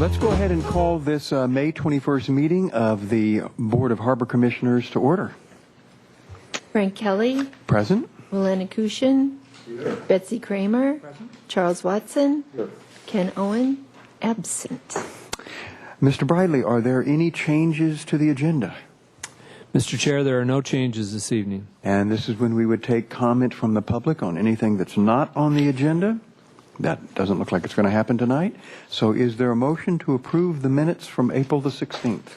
Let's go ahead and call this May 21st meeting of the Board of Harbor Commissioners to order. Frank Kelly. Present. Milena Kushin. Here. Betsy Kramer. Present. Charles Watson. Here. Ken Owen. Absent. Mr. Bridley, are there any changes to the agenda? Mr. Chair, there are no changes this evening. And this is when we would take comment from the public on anything that's not on the agenda. That doesn't look like it's going to happen tonight. So is there a motion to approve the minutes from April the 16th?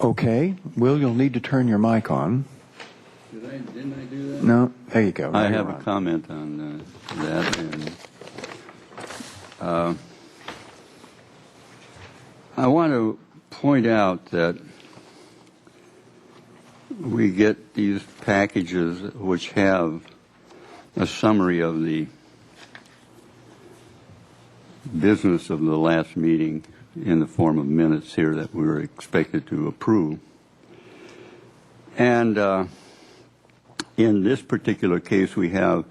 Okay. Will, you'll need to turn your mic on. Didn't I do that? No. There you go. I have a comment on that. And, I want to point out that we get these packages which have a summary of the business of the last meeting in the form of minutes here that we were expected to approve. And in this particular case, we have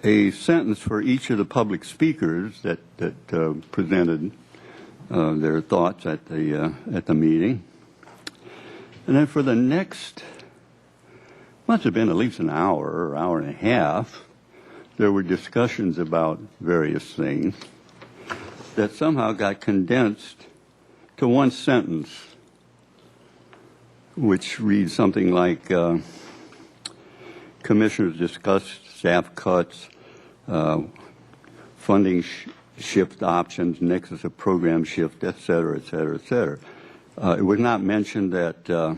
a sentence for each of the public speakers that presented their thoughts at the meeting. And then for the next, must have been at least an hour or hour and a half, there were discussions about various things that somehow got condensed to one sentence, which reads something like, commissioners discussed staff cuts, funding shift options, nexus of program shift, et cetera, et cetera, et cetera. It was not mentioned that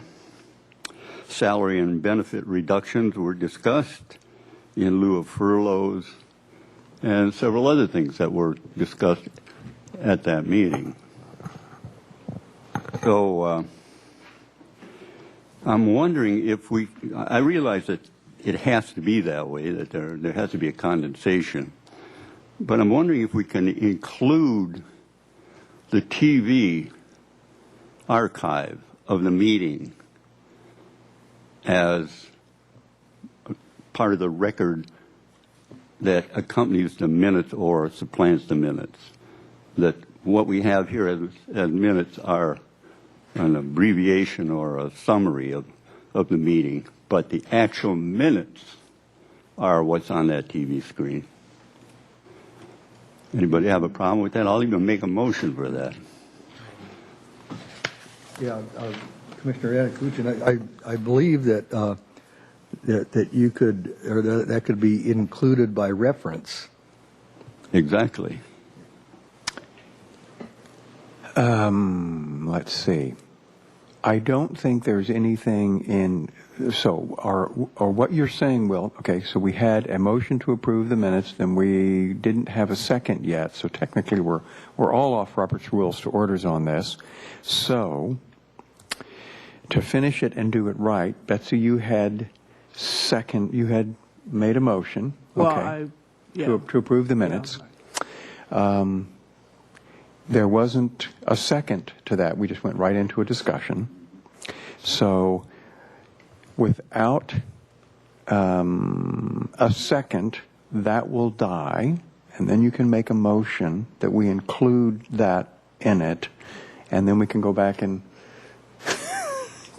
salary and benefit reductions were discussed in lieu of furloughs and several other things that were discussed at that meeting. So I'm wondering if I realize that it has to be that way, that there has to be a condensation, but I'm wondering if we can include the TV archive of the meeting as part of the record that accompanies the minutes or supplants the minutes. That what we have here as minutes are an abbreviation or a summary of the meeting, but the actual minutes are what's on that TV screen. Anybody have a problem with that? I'll even make a motion for that. Yeah, Commissioner Anakuchin, I believe that that you could, or that could be included by reference. Exactly. Let's see. I don't think there's anything in, or what you're saying, Will, okay, so we had a motion to approve the minutes, then we didn't have a second yet, so technically we're all off Robert's Rules to orders on this. So, to finish it and do it right, Betsy, you had made a motion, okay, to approve the minutes. Yeah. There wasn't a second to that. We just went right into a discussion. So without a second, that will die. And then you can make a motion that we include that in it. And then we can go back and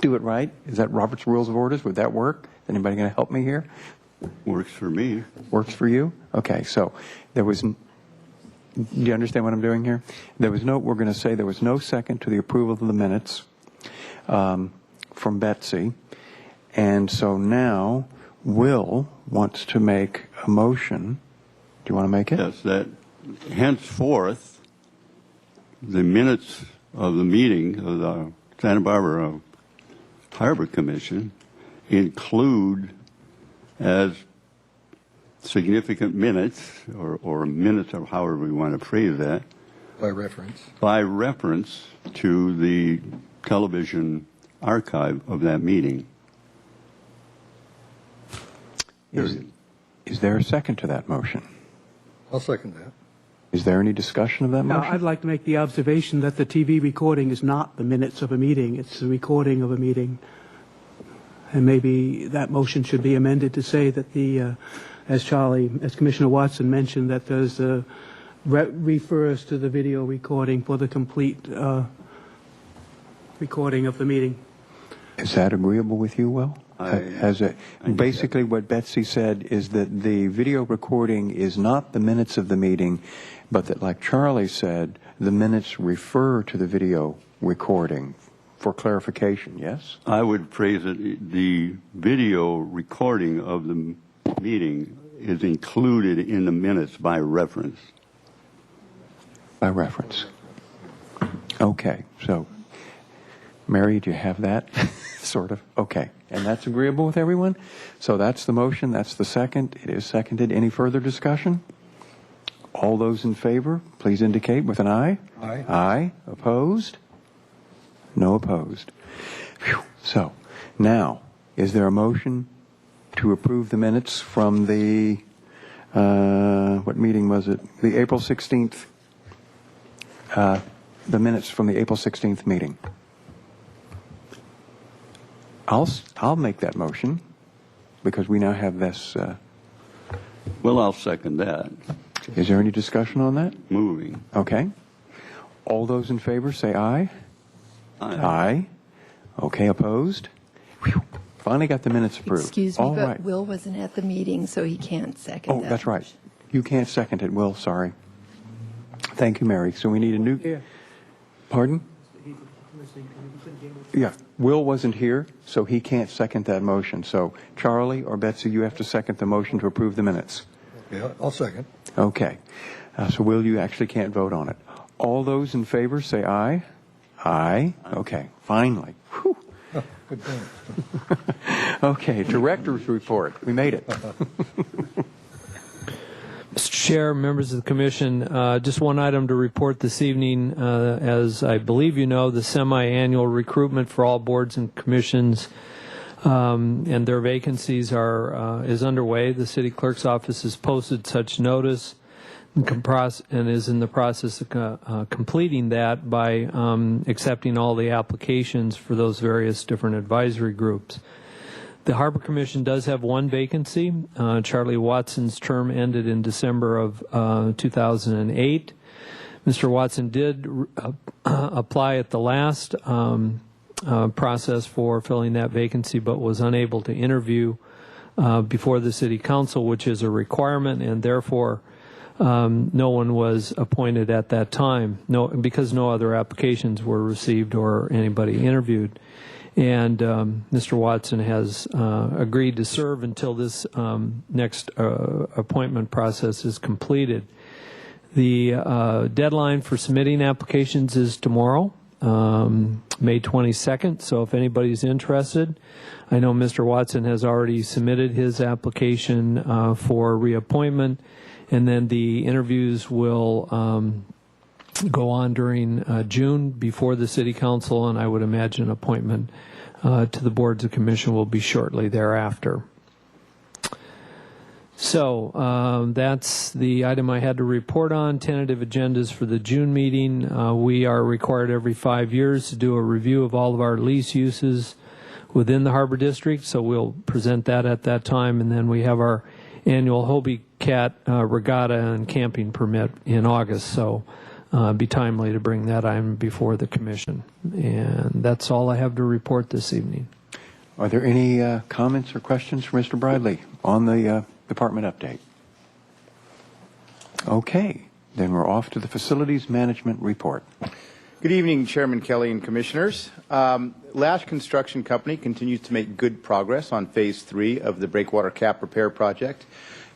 do it right. Is that Robert's Rules of Orders? Would that work? Is anybody going to help me here? Works for me. Works for you? Okay, so there was... Do you understand what I'm doing here? We're going to say there was no second to the approval of the minutes from Betsy. And so now Will wants to make a motion. Do you want to make it? Yes, that henceforth the minutes of the meeting of the Santa Barbara Harbor Commission include as significant minutes, or minutes, or however we want to phrase that. By reference to the television archive of that meeting. Is there a second to that motion? I'll second that. Is there any discussion of that motion? I'd like to make the observation that the TV recording is not the minutes of a meeting. It's the recording of a meeting And maybe that motion should be amended to say that as Commissioner Watson mentioned, that there's refers to the video recording for the complete recording of the meeting. Is that agreeable with you, Will? Basically, what Betsy said is that the video recording is not the minutes of the meeting, but that, like Charlie said, the minutes refer to the video recording for clarification, yes? I would phrase it, the video recording of the meeting is included in the minutes by reference. By reference. Okay, so, Mary, do you have that? Sort of. Okay. And that's agreeable with everyone? So that's the motion. That's the second. It is seconded. Any further discussion? All those in favor, please indicate with an aye. Aye. Aye. Opposed? No opposed. Phew. So now, is there a motion to approve the minutes from the, what meeting was it? The April 16th, the minutes from the April 16th meeting? I'll make that motion because we now have this. Well, I'll second that. Is there any discussion on that? Moving. Okay. All those in favor say aye. Aye. Aye. Okay, opposed? Whew. Finally got the minutes approved. Excuse me, All but right. Will wasn't at the meeting, so he can't second Oh, that. that's right. You can't second it, Will. Sorry. Thank you, Mary. So we need a new. Yeah. Pardon? Yeah, Will wasn't here, so he can't second that motion. So Charlie or Betsy, you have to second the motion to approve the minutes. Yeah, I'll second. Okay. So Will, you actually can't vote on it. All those in favor say aye. Aye. Okay, finally. Whew. Good thing. Okay, director's report. We made it. Mr. Chair, members of the Commission, just one item to report this evening. As I believe you know, the semi-annual recruitment for all boards and commissions and their vacancies is underway. The City Clerk's Office has posted such notice and is in the process of completing that by accepting all the applications for those various different advisory groups. The Harbor Commission does have one vacancy. Charlie Watson's term ended in December of 2008. Mr. Watson did apply at the last process for filling that vacancy, but was unable to interview before the City Council, which is a requirement, and therefore no one was appointed at that time, because no other applications were received or anybody interviewed. And Mr. Watson has agreed to serve until this next appointment process is completed. The deadline for submitting applications is tomorrow, May 22nd. So if anybody's interested, I know Mr. Watson has already submitted his application for reappointment, and then the interviews will go on during June before the City Council, and I would imagine appointment to the boards of commission will be shortly thereafter. So that's the item I had to report on. Tentative agendas for the June meeting. We are required every 5 years to do a review of all of our lease uses within the Harbor District, so we'll present that at that time, and then we have our annual Hobie Cat Regatta and camping permit in August, so be timely to bring that item before the Commission. And that's all I have to report this evening. Are there any comments or questions for Mr. Bradley on the department update? Okay, then we're off to the facilities management report. Good evening, Chairman Kelly and Commissioners. Lash Construction Company continues to make good progress on Phase 3 of the breakwater cap repair project.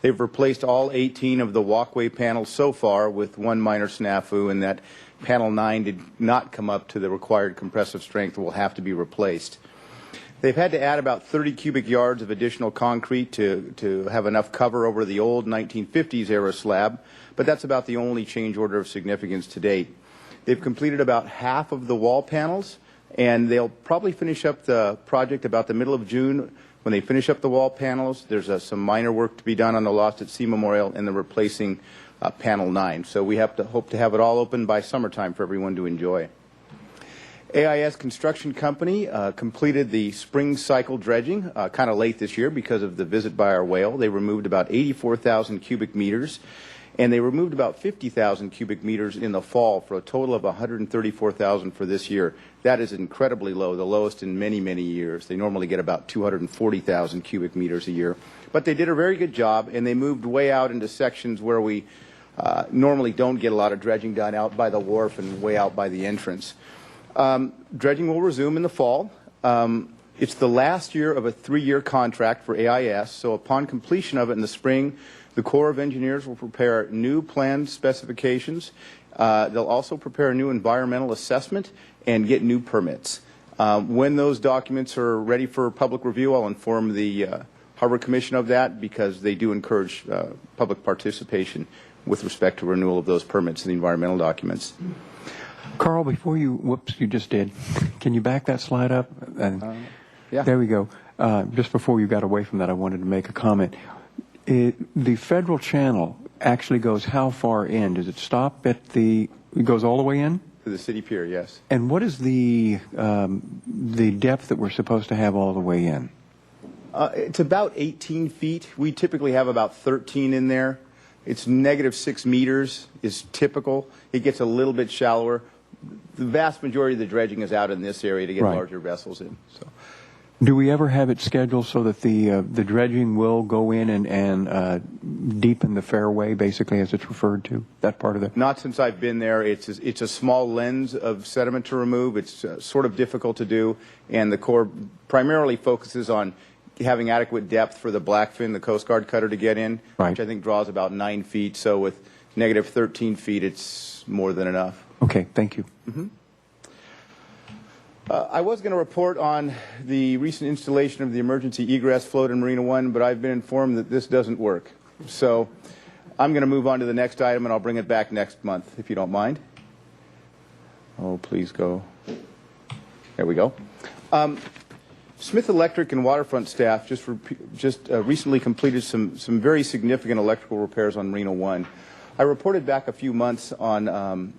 They've replaced all 18 of the walkway panels so far, with one minor snafu, in that panel 9 did not come up to the required compressive strength and will have to be replaced. They've had to add about 30 cubic yards of additional concrete to have enough cover over the old 1950s era slab, but that's about the only change order of significance to date. They've completed about half of the wall panels, and they'll probably finish up the project about the middle of June. When they finish up the wall panels, there's some minor work to be done on the Lost at Sea Memorial and the replacing panel 9. So we have to hope to have it all open by summertime for everyone to enjoy. AIS Construction Company completed the spring cycle dredging kind of late this year because of the visit by our whale. They removed about 84,000 cubic meters, and they removed about 50,000 cubic meters in the fall for a total of 134,000 for this year. That is incredibly low, the lowest in many, many years. They normally get about 240,000 cubic meters a year. But they did a very good job, and they moved way out into sections where we normally don't get a lot of dredging done, out by the wharf and way out by the entrance. Dredging will resume in the fall. It's the last year of a 3-year contract for AIS, so upon completion of it in the spring, the Corps of Engineers will prepare new plan specifications. They'll also prepare a new environmental assessment and get new permits. When those documents are ready for public review, I'll inform the Harbor Commission of that, because they do encourage public participation with respect to renewal of those permits and the environmental documents. Carl, before you, whoops, you just did. Can you back that slide up? Yeah. There we go. Just before you got away from that, I wanted to make a comment. The federal channel actually goes how far in? Does it stop at it goes all the way in? To the city pier, yes. And what is the depth that we're supposed to have all the way in? It's about 18 feet. We typically have about 13 in there. It's -6 meters is typical. It gets a little bit shallower. The vast majority of the dredging is out in this area to get Right. larger vessels in. So, Do we ever have it scheduled so that the dredging will go in and deepen the fairway, basically, as it's referred to? That part of the... not since I've been there. It's a small lens of sediment to remove. It's sort of difficult to do, and the Corps primarily focuses on having adequate depth for the Blackfin, the Coast Guard cutter, to get in, Right. which I think draws about 9 feet. So with -13 feet, it's more than enough. Okay, thank you. I was going to report on the recent installation of the emergency egress float in Marina One, but I've been informed that this doesn't work. So I'm going to move on to the next item, and I'll bring it back next month, if you don't mind. Oh, please go. There we go. Smith Electric and Waterfront staff just recently completed some very significant electrical repairs on Marina One. I reported back a few months on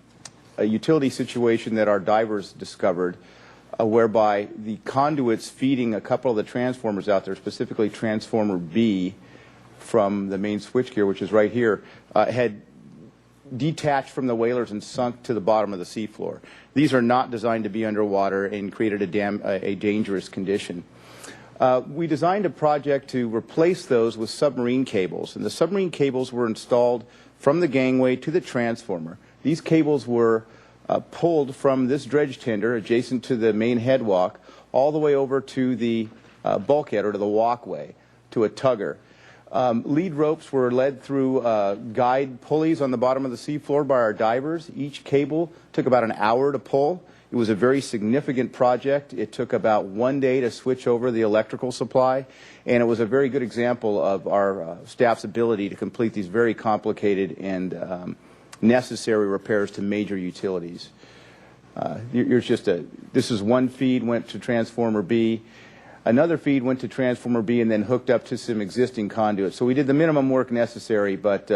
a utility situation that our divers discovered, whereby the conduits feeding a couple of the transformers out there, specifically Transformer B from the main switchgear, which is right here, had detached from the whalers and sunk to the bottom of the seafloor. These are not designed to be underwater and created a dangerous condition. We designed a project to replace those with submarine cables, and the submarine cables were installed from the gangway to the transformer. These cables were pulled from this dredge tender adjacent to the main headwalk all the way over to the bulkhead, or to the walkway, to a tugger. Lead ropes were led through guide pulleys on the bottom of the seafloor by our divers. Each cable took about an hour to pull. It was a very significant project. It took about 1 day to switch over the electrical supply, and it was a very good example of our staff's ability to complete these very complicated and necessary repairs to major utilities. This is one feed, went to Transformer B. Another feed went to Transformer B and then hooked up to some existing conduits. So we did the minimum work necessary, but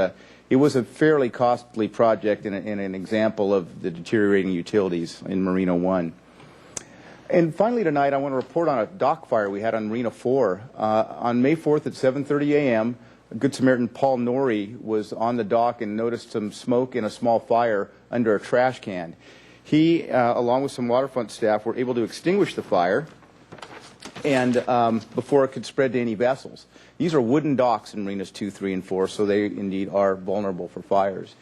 it was a fairly costly project and an example of the deteriorating utilities in Marina One. And finally tonight, I want to report on a dock fire we had on Marina 4. On May 4th at 7:30 a.m., Good Samaritan Paul Norrie was on the dock and noticed some smoke and a small fire under a trash can. He, along with some waterfront staff, were able to extinguish the fire and before it could spread to any vessels. These are wooden docks in Marinas 2, 3, and 4, so they indeed are vulnerable for fires.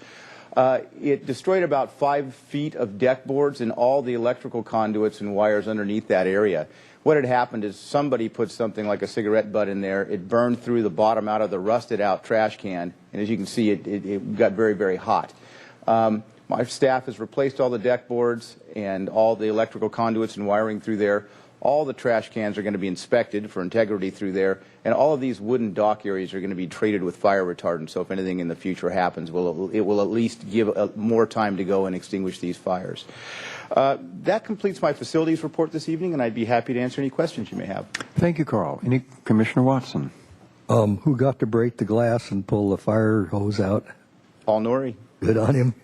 It destroyed about 5 feet of deck boards and all the electrical conduits and wires underneath that area. What had happened is somebody put something like a cigarette butt in there. It burned through the bottom out of the rusted out trash can, and as you can see, it got very, very hot. My staff has replaced all the deck boards and all the electrical conduits and wiring through there. All the trash cans are going to be inspected for integrity through there, and all of these wooden dock areas are going to be treated with fire retardant, so if anything in the future happens, it will at least give more time to go and extinguish these fires. That completes my facilities report this evening, and I'd be happy to answer any questions you may have. Thank you, Carl. Commissioner Watson? Who got to break the glass and pull the fire hose out? Paul Norrie. Good on him.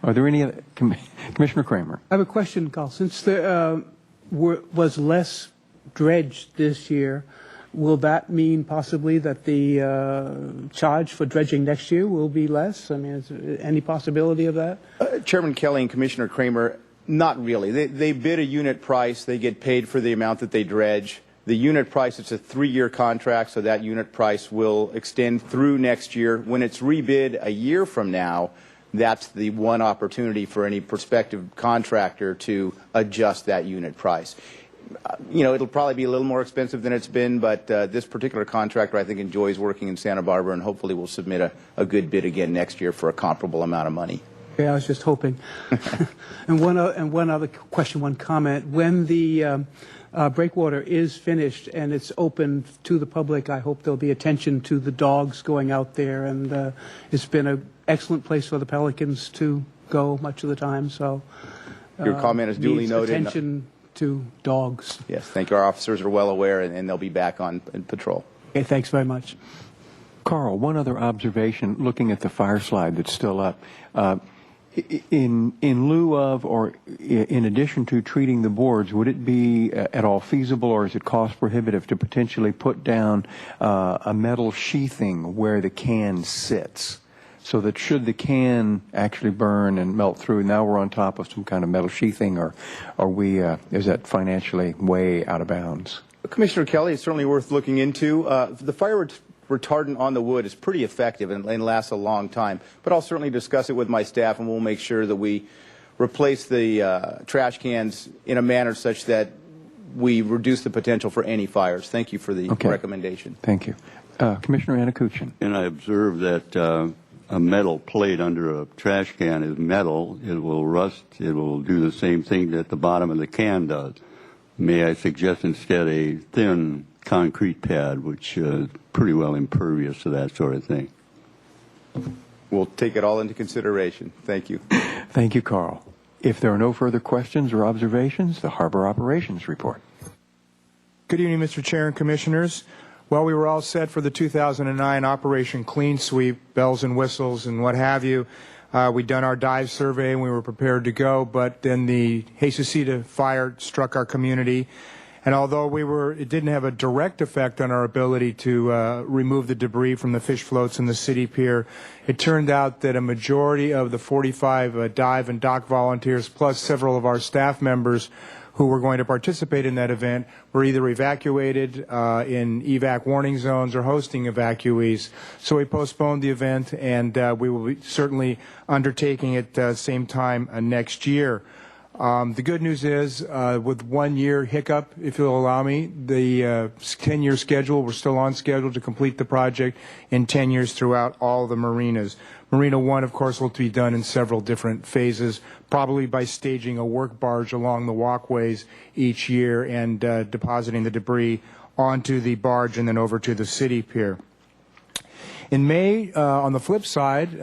Are there any other, Commissioner Kramer? I have a question, Carl. Since there was less dredge this year, will that mean possibly that the charge for dredging next year will be less? I mean, is there any possibility of that? Chairman Kelly and Commissioner Kramer, not really. They bid a unit price. They get paid for the amount that they dredge. The unit price, it's a 3-year contract, so that unit price will extend through next year. When it's rebid a year from now, that's the one opportunity for any prospective contractor to adjust that unit price. It'll probably be a little more expensive than it's been, but this particular contractor, I think, enjoys working in Santa Barbara, and hopefully will submit a good bid again next year for a comparable amount of money. Okay, I was just hoping. And one other question, one comment. When the breakwater is finished and it's open to the public, I hope there'll be attention to the dogs going out there, and it's been an excellent place for the pelicans to go much of the time. So Your comment is duly needs noted. attention to dogs. Yes, thank you. Our officers are well aware, and they'll be back on patrol. Okay, thanks very much. Carl, one other observation, looking at the fire slide that's still up. In lieu of or in addition to treating the boards, would it be at all feasible, or is it cost prohibitive to potentially put down a metal sheathing where the can sits, so that should the can actually burn and melt through, now we're on top of some kind of metal sheathing, or are we is that financially way out of bounds? Commissioner Kelly, it's certainly worth looking into. The fire retardant on the wood is pretty effective and lasts a long time, but I'll certainly discuss it with my staff, and we'll make sure that we replace the trash cans in a manner such that we reduce the potential for any fires. Thank you for the recommendation. Thank you. Commissioner Anakuchin. And I observed that a metal plate under a trash can is metal. It will rust. It will do the same thing that the bottom of the can does. May I suggest instead a thin concrete pad, which is pretty well impervious to that sort of thing. We'll take it all into consideration. Thank you. Thank you, Carl. If there are no further questions or observations, the Harbor Operations Report. Good evening, Mr. Chair and Commissioners. Well, we were all set for the 2009 Operation Clean Sweep, bells and whistles and what have you. We'd done our dive survey and we were prepared to go, but then the Jesucita fire struck our community. And although it didn't have a direct effect on our ability to remove the debris from the fish floats in the city pier, it turned out that a majority of the 45 dive and dock volunteers, plus several of our staff members who were going to participate in that event, were either evacuated in evac warning zones or hosting evacuees. So we postponed the event, and we will be certainly undertaking it same time next year. The good news is, with 1 year hiccup, if you'll allow me, the 10-year schedule, we're still on schedule to complete the project in 10 years throughout all the marinas. Marina 1, of course, will be done in several different phases, probably by staging a work barge along the walkways each year and depositing the debris onto the barge and then over to the city pier. In May, on the flip side,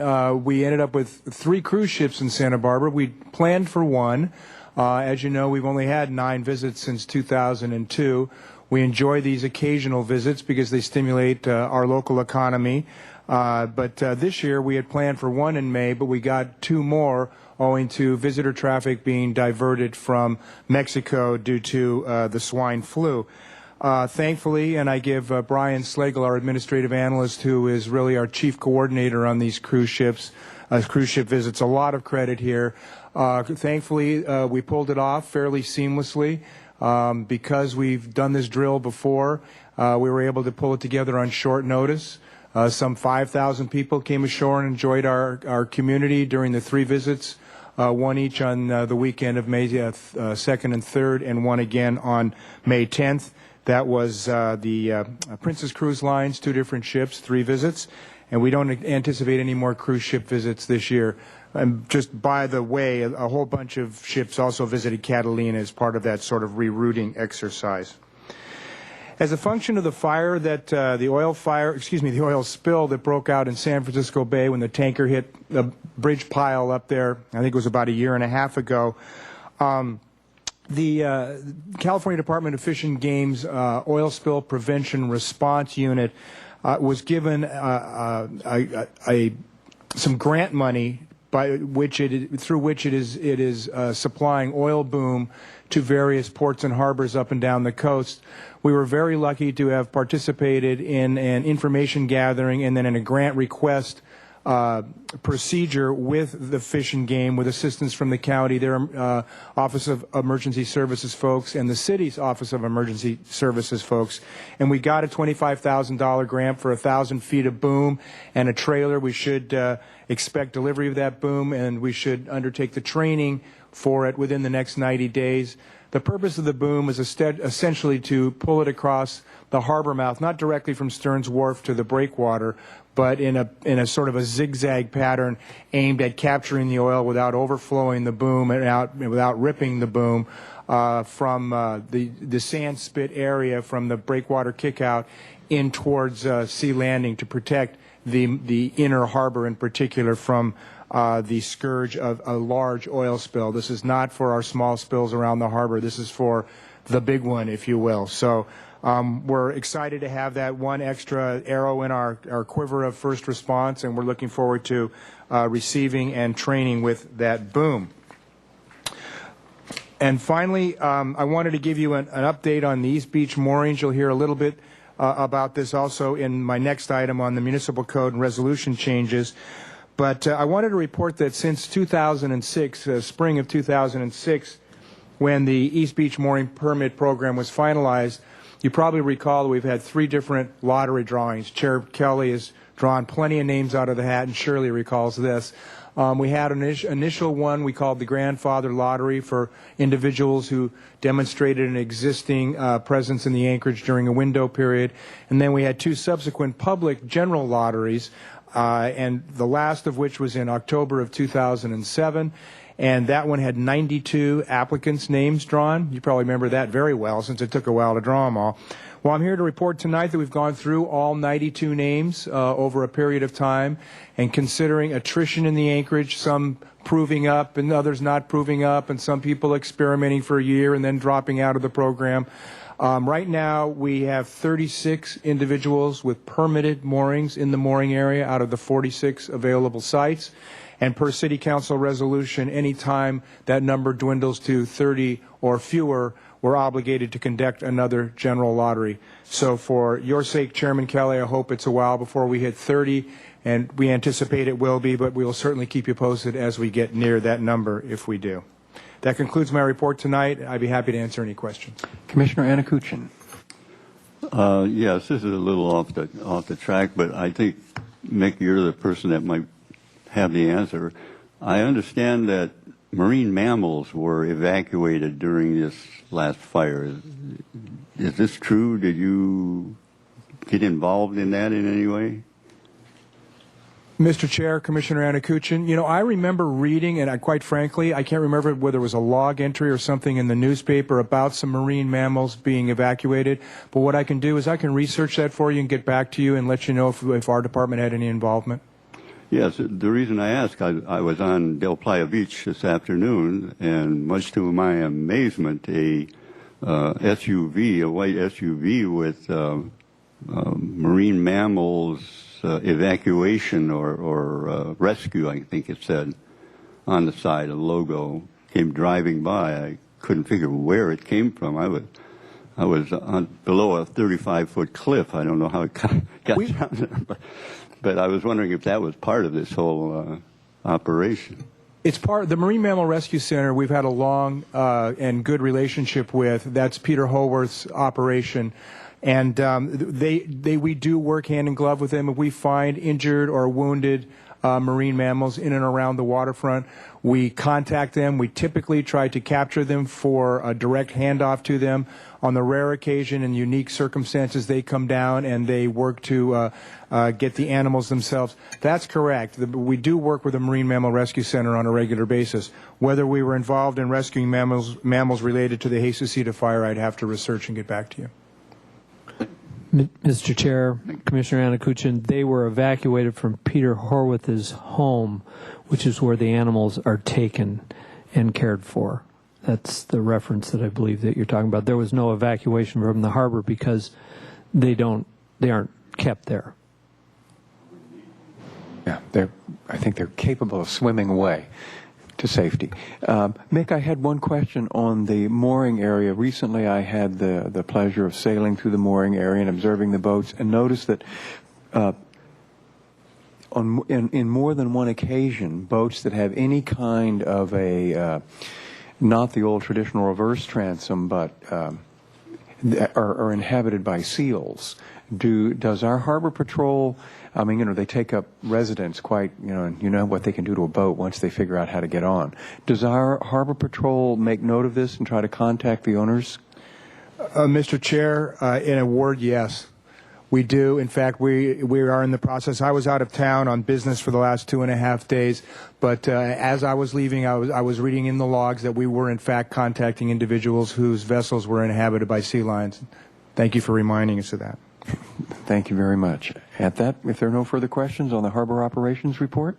we ended up with 3 cruise ships in Santa Barbara. We planned for 1. As you know, we've only had 9 visits since 2002. We enjoy these occasional visits because they stimulate our local economy. But this year we had planned for 1 in May, but we got 2 more owing to visitor traffic being diverted from Mexico due to the swine flu. Thankfully, and I give Brian Slagle, our administrative analyst, who is really our chief coordinator on these cruise ship visits, a lot of credit here. Thankfully, we pulled it off fairly seamlessly. Because we've done this drill before, we were able to pull it together on short notice. Some 5,000 people came ashore and enjoyed our community during the 3 visits, 1 each on the weekend of May 2nd and 3rd, and 1 again on May 10th. That was the Princess Cruise Lines, 2 different ships, 3 visits, and we don't anticipate any more cruise ship visits this year. And just by the way, a whole bunch of ships also visited Catalina as part of that sort of rerouting exercise. As a function of the fire that the oil spill that broke out in San Francisco Bay when the tanker hit the bridge pile up there, I think it was about 1.5 years ago. The California Department of Fish and Game's Oil Spill Prevention Response Unit was given some grant money through which it is supplying oil boom to various ports and harbors up and down the coast. We were very lucky to have participated in an information gathering and then in a grant request procedure with the Fish and Game, with assistance from the county, their Office of Emergency Services folks, and the city's Office of Emergency Services folks. And we got a $25,000 grant for 1,000 feet of boom and a trailer. We should expect delivery of that boom, and we should undertake the training for it within the next 90 days. The purpose of the boom is essentially to pull it across the harbor mouth, not directly from Stearns Wharf to the breakwater, but in a sort of a zigzag pattern aimed at capturing the oil without overflowing the boom and without ripping the boom from the sand spit area from the breakwater kickout in towards Sea Landing to protect the inner harbor in particular from the scourge of a large oil spill. This is not for our small spills around the harbor. This is for the big one, if you will. So we're excited to have that one extra arrow in our quiver of first response, and we're looking forward to receiving and training with that boom. And finally, I wanted to give you an update on the East Beach moorings. You'll hear a little bit about this also in my next item on the municipal code and resolution changes. But I wanted to report that since 2006, spring of 2006, when the East Beach mooring permit program was finalized, you probably recall that we've had 3 different lottery drawings. Chair Kelly has drawn plenty of names out of the hat, and Shirley recalls this. We had an initial one we called the Grandfather Lottery for individuals who demonstrated an existing presence in the Anchorage during a window period. And then we had 2 subsequent public general lotteries, and the last of which was in October of 2007. And that one had 92 applicants' names drawn. You probably remember that very well since it took a while to draw them all. Well, I'm here to report tonight that we've gone through all 92 names over a period of time, and considering attrition in the Anchorage, some proving up and others not proving up, and some people experimenting for a year and then dropping out of the program. Right now, we have 36 individuals with permitted moorings in the mooring area out of the 46 available sites. And per City Council resolution, any time that number dwindles to 30 or fewer, we're obligated to conduct another general lottery. So for your sake, Chairman Kelly, I hope it's a while before we hit 30, and we anticipate it will be, but we will certainly keep you posted as we get near that number if we do. That concludes my report tonight. I'd be happy to answer any questions. Commissioner Anakuchin. Yes, this is a little off the track, but I think, Mick, you're the person that might have the answer. I understand that marine mammals were evacuated during this last fire. Is this true? Did you get involved in that in any way? Mr. Chair, Commissioner Anakuchin, you know, I remember reading, and quite frankly, I can't remember whether it was a log entry or something in the newspaper about some marine mammals being evacuated. But what I can do is I can research that for you and get back to you and let you know if our department had any involvement. Yes, the reason I ask, I was on Del Playa Beach this afternoon, and much to my amazement, a SUV, a white SUV with marine mammals evacuation or rescue, I think it said, on the side, a logo, came driving by. I couldn't figure where it came from. I was below a 35-foot cliff. I don't know how it got down there, but I was wondering if that was part of this whole operation. It's part of the Marine Mammal Rescue Center. We've had a long and good relationship with. That's Peter Holworth's operation. And we do work hand in glove with them. If we find injured or wounded marine mammals in and around the waterfront, we contact them. We typically try to capture them for a direct handoff to them. On the rare occasion and unique circumstances, they come down and they work to get the animals themselves. That's correct. We do work with the Marine Mammal Rescue Center on a regular basis. Whether we were involved in rescuing mammals related to the Jesucita fire, I'd have to research and get back to you. Mr. Chair, Commissioner Anakuchin, they were evacuated from Peter Horwath's home, which is where the animals are taken and cared for. That's the reference that I believe that you're talking about. There was no evacuation from the harbor because they aren't kept there. Yeah, I think they're capable of swimming away to safety. Mick, I had one question on the mooring area. Recently, I had the pleasure of sailing through the mooring area and observing the boats, and noticed that in more than one occasion, boats that have any kind of a not the old traditional reverse transom, but are inhabited by seals. Does our harbor patrol? I mean, they take up residence quite, and you know what they can do to a boat once they figure out how to get on. Does our harbor patrol make note of this and try to contact the owners? Mr. Chair, in a word, yes. We do. In fact, we are in the process. I was out of town on business for the last 2.5 days, but as I was leaving, I was reading in the logs that we were, in fact, contacting individuals whose vessels were inhabited by sea lions. Thank you for reminding us of that. Thank you very much. At that, if there are no further questions on the harbor operations report,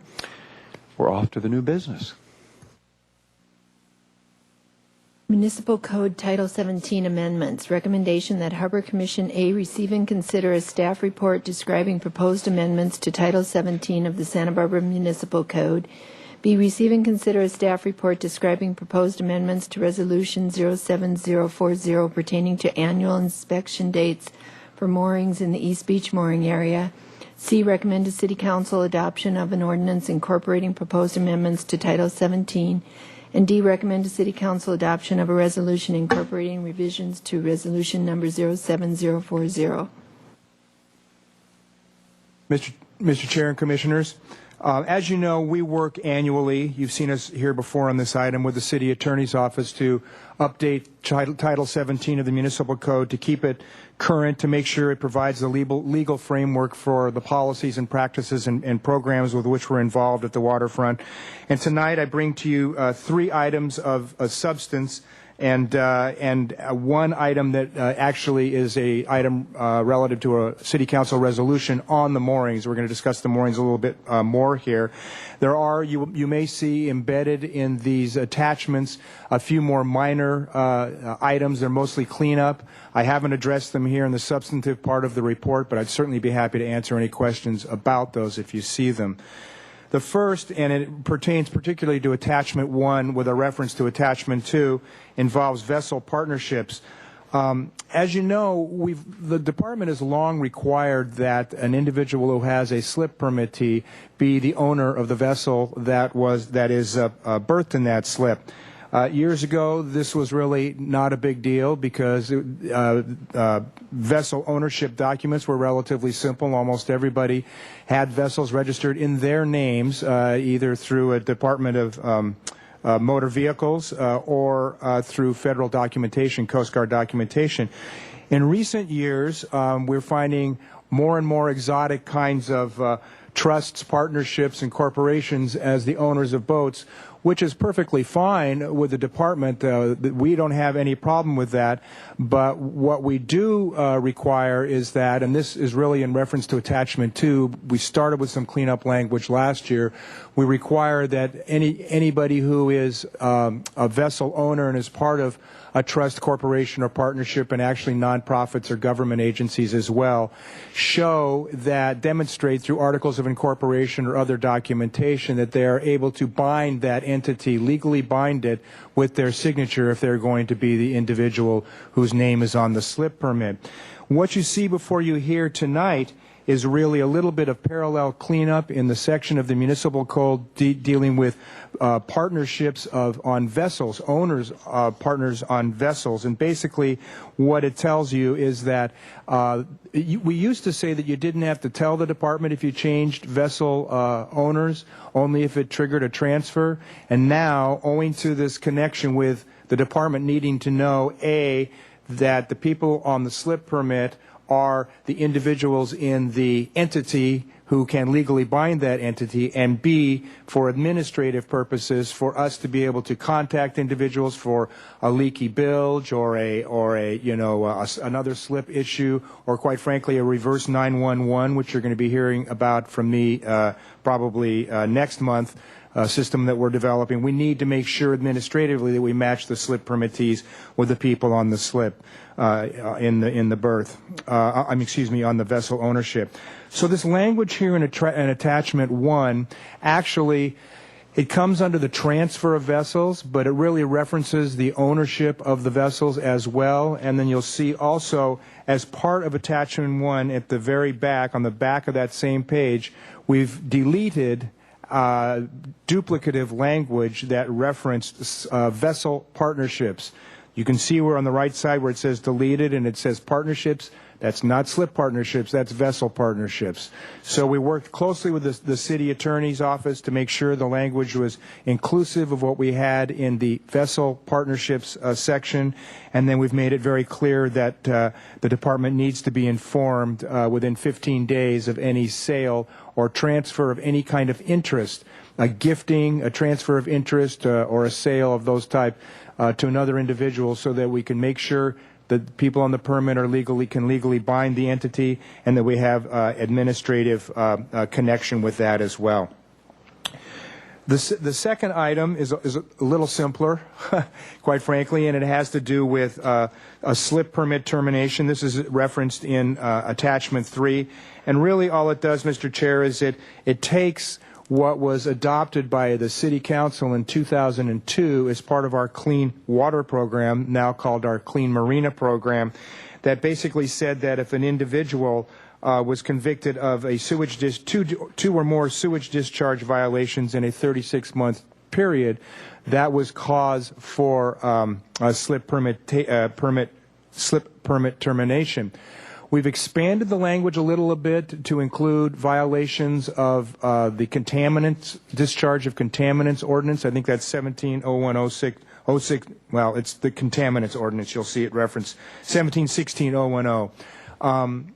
we're off to the new business. Municipal Code Title 17 Amendments. Recommendation that Harbor Commission A receive and consider a staff report describing proposed amendments to Title 17 of the Santa Barbara Municipal Code. B, receive and consider a staff report describing proposed amendments to Resolution 07040 pertaining to annual inspection dates for moorings in the East Beach mooring area. C, recommend to City Council adoption of an ordinance incorporating proposed amendments to Title 17. And D, recommend to City Council adoption of a resolution incorporating revisions to Resolution number 07040. Mr. Chair and Commissioners, as you know, we work annually. You've seen us here before on this item with the City Attorney's Office to update Title 17 of the Municipal Code to keep it current, to make sure it provides the legal framework for the policies and practices and programs with which we're involved at the waterfront. And tonight I bring to you 3 items of substance and one item that actually is a item relative to a City Council resolution on the moorings. We're going to discuss the moorings a little bit more here. There are, you may see embedded in these attachments, a few more minor items. They're mostly cleanup. I haven't addressed them here in the substantive part of the report, but I'd certainly be happy to answer any questions about those if you see them. The first, and it pertains particularly to Attachment 1 with a reference to Attachment 2, involves vessel partnerships. As you know, the Department has long required that an individual who has a slip permittee be the owner of the vessel that is berthed in that slip. Years ago, this was really not a big deal because vessel ownership documents were relatively simple. Almost everybody had vessels registered in their names, either through a Department of Motor Vehicles or through federal documentation, Coast Guard documentation. In recent years, we're finding more and more exotic kinds of trusts, partnerships, and corporations as the owners of boats, which is perfectly fine with the department. We don't have any problem with that. But what we do require is that, and this is really in reference to Attachment 2, we started with some cleanup language last year. We require that anybody who is a vessel owner and is part of a trust, corporation, or partnership, and actually nonprofits or government agencies as well, demonstrate through articles of incorporation or other documentation that they are able to bind that entity, legally bind it with their signature if they're going to be the individual whose name is on the slip permit. What you see before you here tonight is really a little bit of parallel cleanup in the section of the Municipal Code dealing with partnerships on vessels, owners, partners on vessels. And basically what it tells you is that we used to say that you didn't have to tell the department if you changed vessel owners, only if it triggered a transfer. And now, owing to this connection with the department needing to know, A, that the people on the slip permit are the individuals in the entity who can legally bind that entity, and B, for administrative purposes, for us to be able to contact individuals for a leaky bilge or another slip issue, or quite frankly a reverse 911, which you're going to be hearing about from me probably next month. system that we're developing. We need to make sure administratively that we match the slip permittees with the people on the slip in the berth. On the vessel ownership. So this language here in attachment 1 actually. It comes under the transfer of vessels, but it really references the ownership of the vessels as well. And then you'll see also, as part of attachment 1 at the very back, on the back of that same page, we've deleted duplicative language that referenced vessel partnerships. You can see where on the right side where it says deleted and it says partnerships. That's not slip partnerships, that's vessel partnerships. So we worked closely with the city attorney's office to make sure the language was inclusive of what we had in the vessel partnerships section, and then we've made it very clear that the department needs to be informed within 15 days of any sale or transfer of any kind of interest, a gifting, a transfer of interest, or a sale of those type to another individual, so that we can make sure that people on the permit can legally bind the entity, and that we have administrative connection with that as well. The second item is a little simpler, quite frankly, and it has to do with a slip permit termination. This is referenced in attachment 3, and really all it does, Mr. Chair, is it takes what was adopted by the City Council in 2002 as part of our Clean Water Program, now called our Clean Marina Program, that basically said that if an individual was convicted of a two or more sewage discharge violations in a 36-month period, that was cause for a slip permit termination. We've expanded the language a little bit to include violations of the contaminants, discharge of contaminants ordinance. I think that's 170106. Well, it's the contaminants ordinance. You'll see it referenced 1716-010.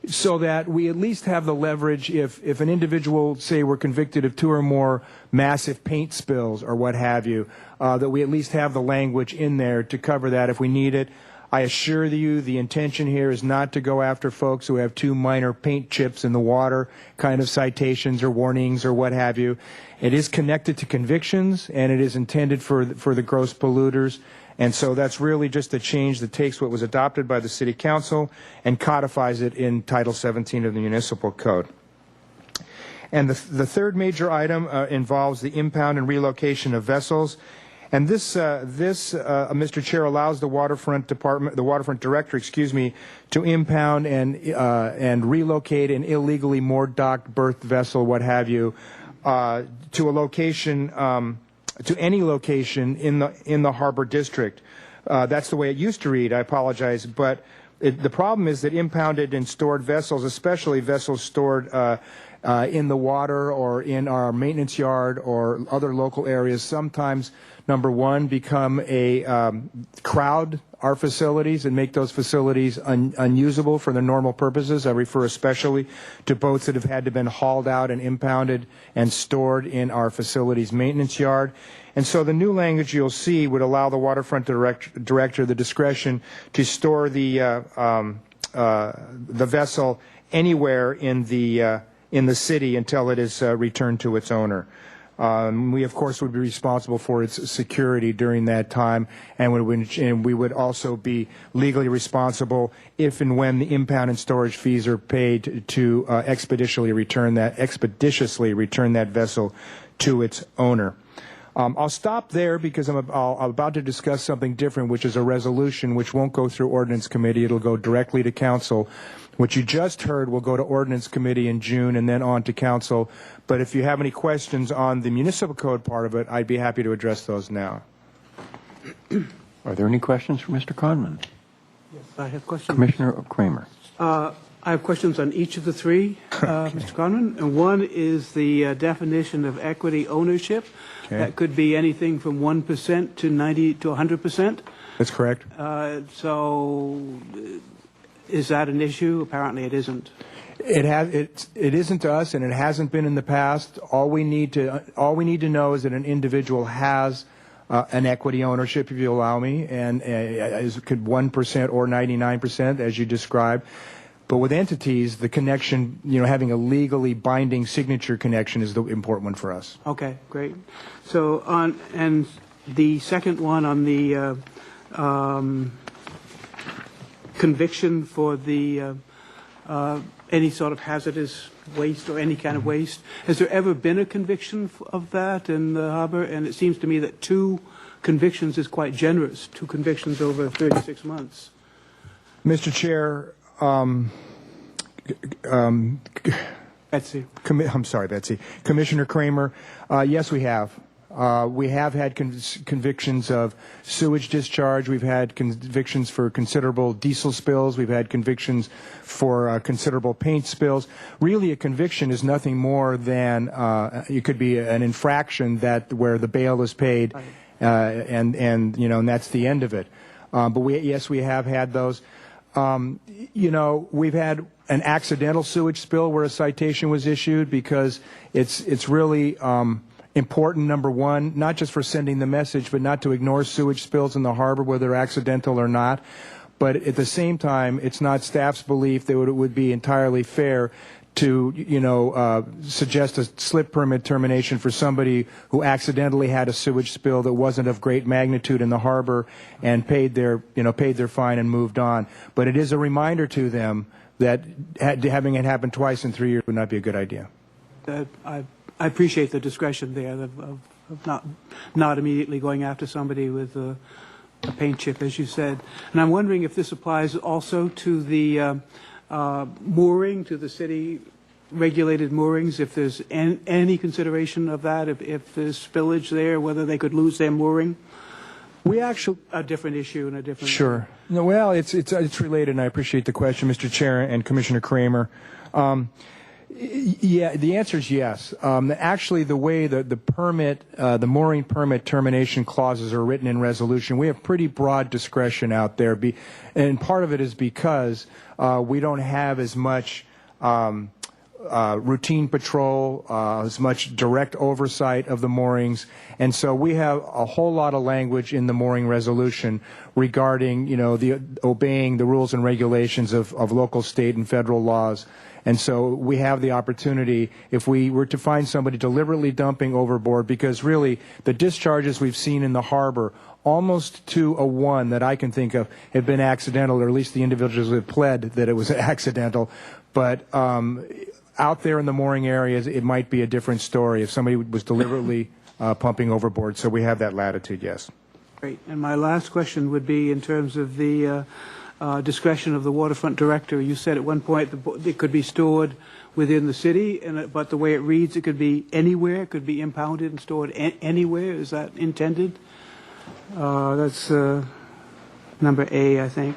So that we at least have the leverage if an individual, say, were convicted of 2 or more massive paint spills or what have you, that we at least have the language in there to cover that if we need it. I assure you the intention here is not to go after folks who have 2 minor paint chips in the water kind of citations or warnings or what have you. It is connected to convictions, and it is intended for the gross polluters. And so that's really just a change that takes what was adopted by the City Council and codifies it in Title 17 of the Municipal Code. And the third major item involves the impound and relocation of vessels. And this, Mr. Chair, allows the waterfront director, to impound and relocate an illegally moored, docked, berthed vessel, what have you, to a location, to any location in the harbor district. That's the way it used to read. I apologize, but the problem is that impounded and stored vessels, especially vessels stored in the water or in our maintenance yard or other local areas, sometimes, number one, become a crowd our facilities and make those facilities unusable for their normal purposes. I refer especially to boats that have had to been hauled out and impounded and stored in our facilities maintenance yard. And so the new language you'll see would allow the waterfront director the discretion to store the vessel anywhere in the city until it is returned to its owner. We, of course, would be responsible for its security during that time, and we would also be legally responsible if and when the impound and storage fees are paid to expeditiously return that vessel to its owner. I'll stop there because I'm about to discuss something different, which is a resolution which won't go through Ordinance Committee. It'll go directly to Council. What you just heard will go to Ordinance Committee in June and then on to Council. But if you have any questions on the municipal code part of it, I'd be happy to address those now. Are there any questions for Mr. Conman? Yes, I have questions. Commissioner Kramer. I have questions on each of the three, Mr. Conman. And one is the definition of equity ownership. Okay. That could be anything from 1% to 90 to 100%. That's correct. So is that an issue? Apparently it isn't. It isn't to us, and it hasn't been in the past. All we need to know is that an individual has an equity ownership, if you allow me, and it could 1% or 99%, as you described. But with entities, the connection, having a legally binding signature connection is the important one for us. Okay, great. So and the second one on the conviction for the any sort of hazardous waste or any kind of waste, has there ever been a conviction of that in the harbor? And it seems to me that 2 convictions is quite generous, 2 convictions over 36 months. Mr. Chair, Betsy. I'm sorry, Betsy. Commissioner Kramer, yes, we have. We have had convictions of sewage discharge. We've had convictions for considerable diesel spills. We've had convictions for considerable paint spills. Really, a conviction is nothing more than it could be an infraction where the bail is paid, and that's the end of it. But we have had those. We've had an accidental sewage spill where a citation was issued because it's really important, number one, not just for sending the message, but not to ignore sewage spills in the harbor, whether accidental or not. But at the same time, it's not staff's belief that it would be entirely fair to, suggest a slip permit termination for somebody who accidentally had a sewage spill that wasn't of great magnitude in the harbor and paid their fine and moved on. But it is a reminder to them that having it happen twice in 3 years would not be a good idea. I appreciate the discretion there of not immediately going after somebody with a paint chip, as you said. And I'm wondering if this applies also to the mooring, to the city regulated moorings, if there's any consideration of that, if there's spillage there, whether they could lose their mooring. We actually A different issue and a different. Sure. No, well, it's related, and I appreciate the question, Mr. Chair and Commissioner Kramer. Yeah, the answer is yes. Actually, the way the permit, the mooring permit termination clauses are written in resolution, we have pretty broad discretion out there. And part of it is because we don't have as much routine patrol, as much direct oversight of the moorings, and so we have a whole lot of language in the mooring resolution regarding, the obeying the rules and regulations of local, state, and federal laws. And so we have the opportunity, if we were to find somebody deliberately dumping overboard, because really the discharges we've seen in the harbor, almost to a one that I can think of, have been accidental, or at least the individuals have pled that it was accidental. But out there in the mooring areas, it might be a different story if somebody was deliberately pumping overboard. So we have that latitude, yes. Great. And my last question would be in terms of the discretion of the waterfront director. You said at one point it could be stored within the city, but the way it reads, it could be anywhere, it could be impounded and stored anywhere. Is that intended? That's number A, I think.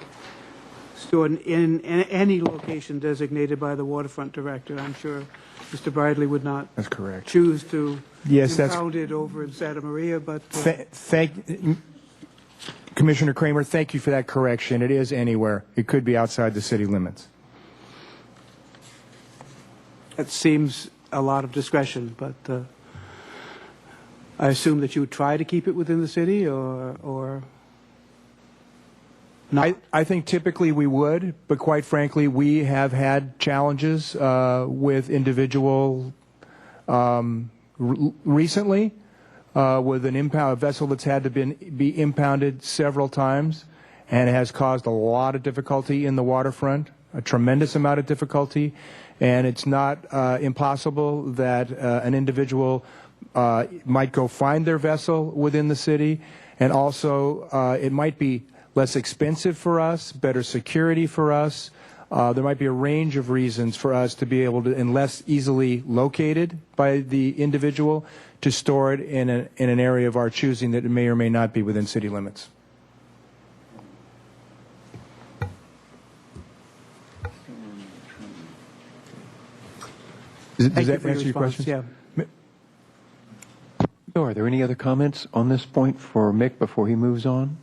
Stored in any location designated by the waterfront director. I'm sure Mr. Bradley would not. That's correct. Choose to impound it over in Santa Maria, but. Commissioner Kramer, thank you for that correction. It is anywhere. It could be outside the city limits. It seems a lot of discretion, but I assume that you would try to keep it within the city, or not? I think typically we would, but quite frankly, we have had challenges with individual recently. With a vessel that's had to be impounded several times, and it has caused a lot of difficulty in the waterfront, a tremendous amount of difficulty, and it's not impossible that an individual might go find their vessel within the city, and also it might be less expensive for us, better security for us. There might be a range of reasons for us to be able to, and less easily located by the individual, to store it in an area of our choosing that may or may not be within city limits. Does that answer your question? Yeah. So are there any other comments on this point for Mick before he moves on?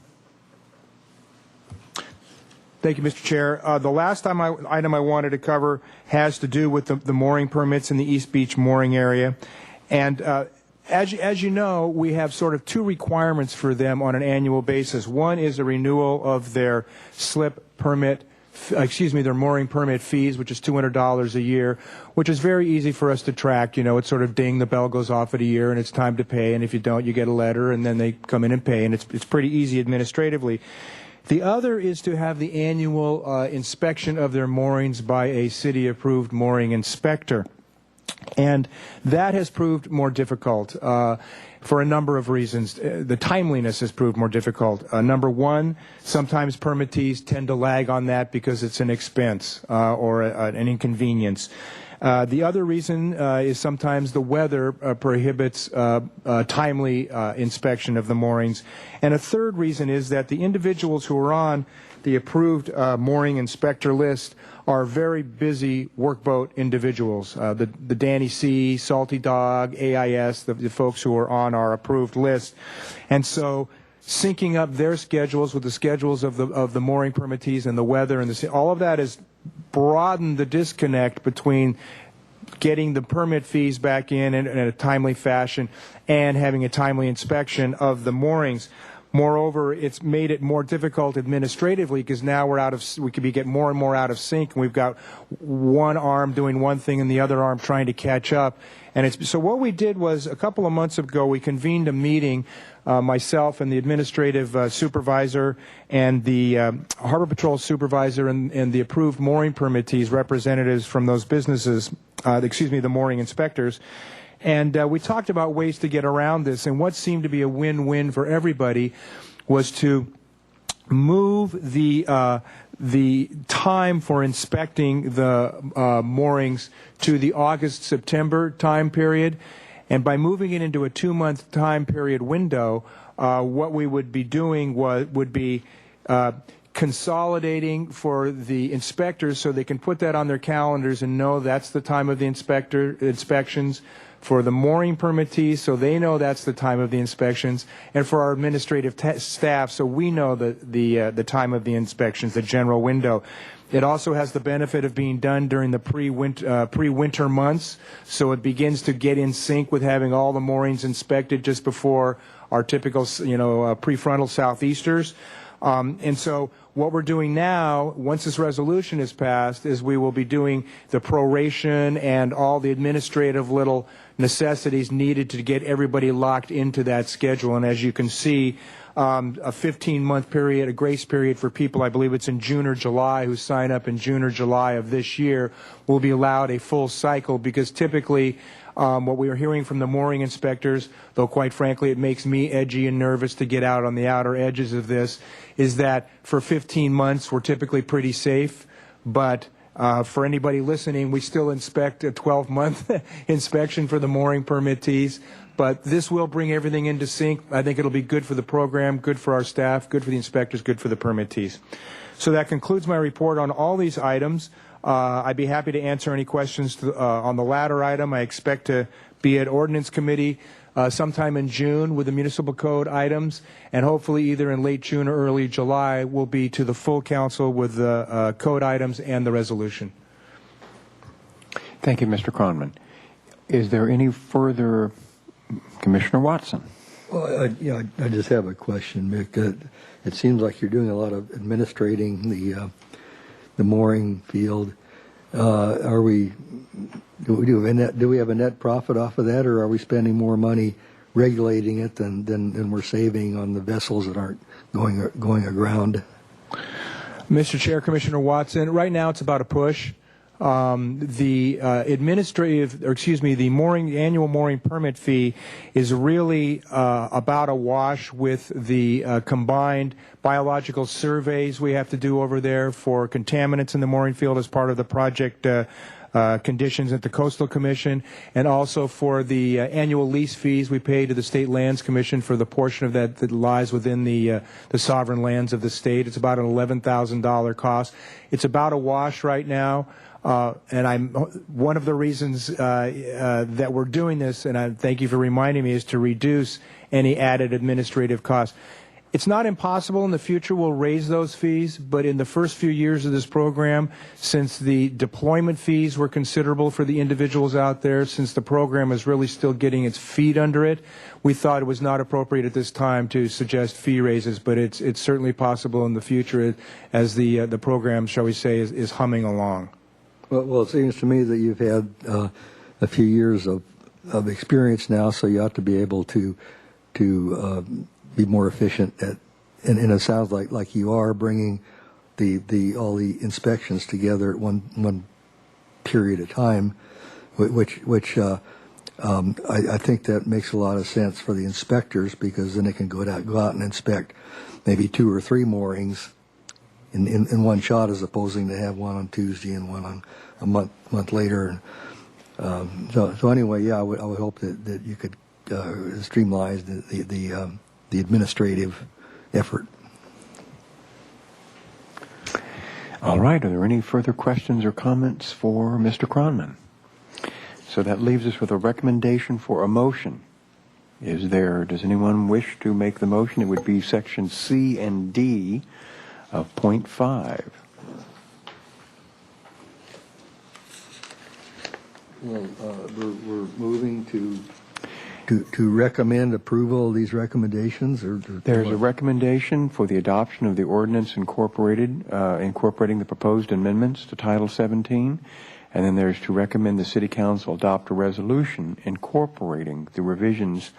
Thank you, Mr. Chair. The last item I wanted to cover has to do with the mooring permits in the East Beach mooring area. And as you know, we have sort of 2 requirements for them on an annual basis. One is a renewal of their slip permit their mooring permit fees, which is $200 a year, which is very easy for us to track. You know, it's sort of ding, the bell goes off at a year, and it's time to pay. And if you don't, you get a letter, and then they come in and pay, and it's pretty easy administratively. The other is to have the annual inspection of their moorings by a city-approved mooring inspector. And that has proved more difficult for a number of reasons. The timeliness has proved more difficult. Number one, sometimes permittees tend to lag on that because it's an expense or an inconvenience. The other reason is sometimes the weather prohibits timely inspection of the moorings. And a third reason is that the individuals who are on the approved mooring inspector list are very busy workboat individuals. The Danny C, Salty Dog, AIS, the folks who are on our approved list. And so syncing up their schedules with the schedules of the mooring permittees and the weather and all of that has broadened the disconnect between getting the permit fees back in a timely fashion and having a timely inspection of the moorings. Moreover, it's made it more difficult administratively because now we could get more and more out of sync, and we've got one arm doing one thing and the other arm trying to catch up. And so what we did was a couple of months ago we convened a meeting, myself and the administrative supervisor and the Harbor Patrol supervisor and the approved mooring permittees, representatives from those businesses, the mooring inspectors. And we talked about ways to get around this, and what seemed to be a win-win for everybody was to move the time for inspecting the moorings to the August-September time period. And by moving it into a 2-month time period window, what we would be doing would be consolidating for the inspectors so they can put that on their calendars and know that's the time of the inspections, for the mooring permittees so they know that's the time of the inspections, and for our administrative staff so we know the time of the inspections, the general window. It also has the benefit of being done during the pre-winter months, so it begins to get in sync with having all the moorings inspected just before our typical, prefrontal southeasters. And so what we're doing now, once this resolution is passed, is we will be doing the proration and all the administrative little necessities needed to get everybody locked into that schedule. And as you can see, a 15-month period, a grace period for people, I believe it's in June or July, who sign up in June or July of this year, will be allowed a full cycle, because typically what we are hearing from the mooring inspectors, though quite frankly it makes me edgy and nervous to get out on the outer edges of this, is that for 15 months we're typically pretty safe, but for anybody listening, we still inspect a 12-month inspection for the mooring permittees. But this will bring everything into sync. I think it'll be good for the program, good for our staff, good for the inspectors, good for the permittees. So that concludes my report on all these items. I'd be happy to answer any questions on the latter item. I expect to be at Ordinance Committee sometime in June with the municipal code items, and hopefully either in late June or early July we'll be to the full council with the code items and the resolution. Thank you, Mr. Kronman. Is there any further? Commissioner Watson. Well, I just have a question, Mick. It seems like you're doing a lot of administrating the mooring field. Do we have a net profit off of that, or are we spending more money regulating it than we're saving on the vessels that aren't going aground? Mr. Chair, Commissioner Watson, right now it's about a push. The annual mooring permit fee is really about a wash with the combined biological surveys we have to do over there for contaminants in the mooring field as part of the project conditions at the Coastal Commission, and also for the annual lease fees we pay to the State Lands Commission for the portion of that lies within the sovereign lands of the state. It's about an $11,000 cost. It's about a wash right now. And one of the reasons that we're doing this, and I thank you for reminding me, is to reduce any added administrative costs. It's not impossible in the future we'll raise those fees, but in the first few years of this program, since the deployment fees were considerable for the individuals out there, since the program is really still getting its feet under it, we thought it was not appropriate at this time to suggest fee raises, but it's certainly possible in the future as the program, shall we say, is humming along. Well, it seems to me that you've had a few years of experience now, so you ought to be able to be more efficient and it sounds like you are bringing all the inspections together at one period of time, which I think that makes a lot of sense for the inspectors, because then they can go out and inspect maybe 2 or 3 moorings in one shot, as opposing to have one on Tuesday and one on a month later. So anyway, yeah, I would hope that you could streamline the administrative effort. All right. Are there any further questions or comments for Mr. Cronman? So that leaves us with a recommendation for a motion. Does anyone wish to make the motion? It would be section C and D of point 5. Well, we're moving to recommend approval of these recommendations, or There's a recommendation for the adoption of the ordinance incorporating the proposed amendments to Title 17, and then there's to recommend the City Council adopt a resolution incorporating the revisions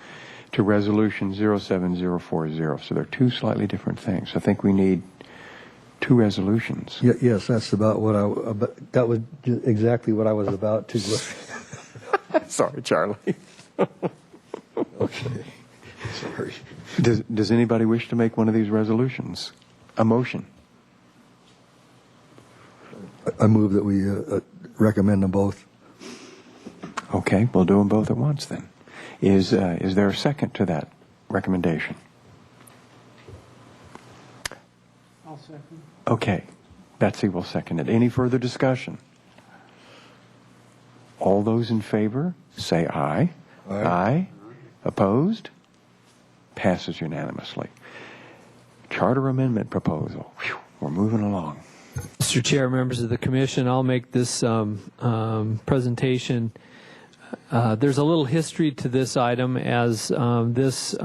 to Resolution 07040. So they're 2 slightly different things. I think we need 2 resolutions. Yes, that's about what that was exactly what I was about to. Sorry, Charlie. Okay. Sorry. Does anybody wish to make one of these resolutions? A motion? I move that we recommend them both. Okay, we'll do them both at once then. Is there a second to that recommendation? I'll second. Okay, Betsy will second it. Any further discussion? All those in favor, say aye. Aye. Aye. Opposed? Passes unanimously. Charter amendment proposal. Whew, we're moving along. Mr. Chair, members of the Commission, I'll make this presentation. There's a little history to this item, as this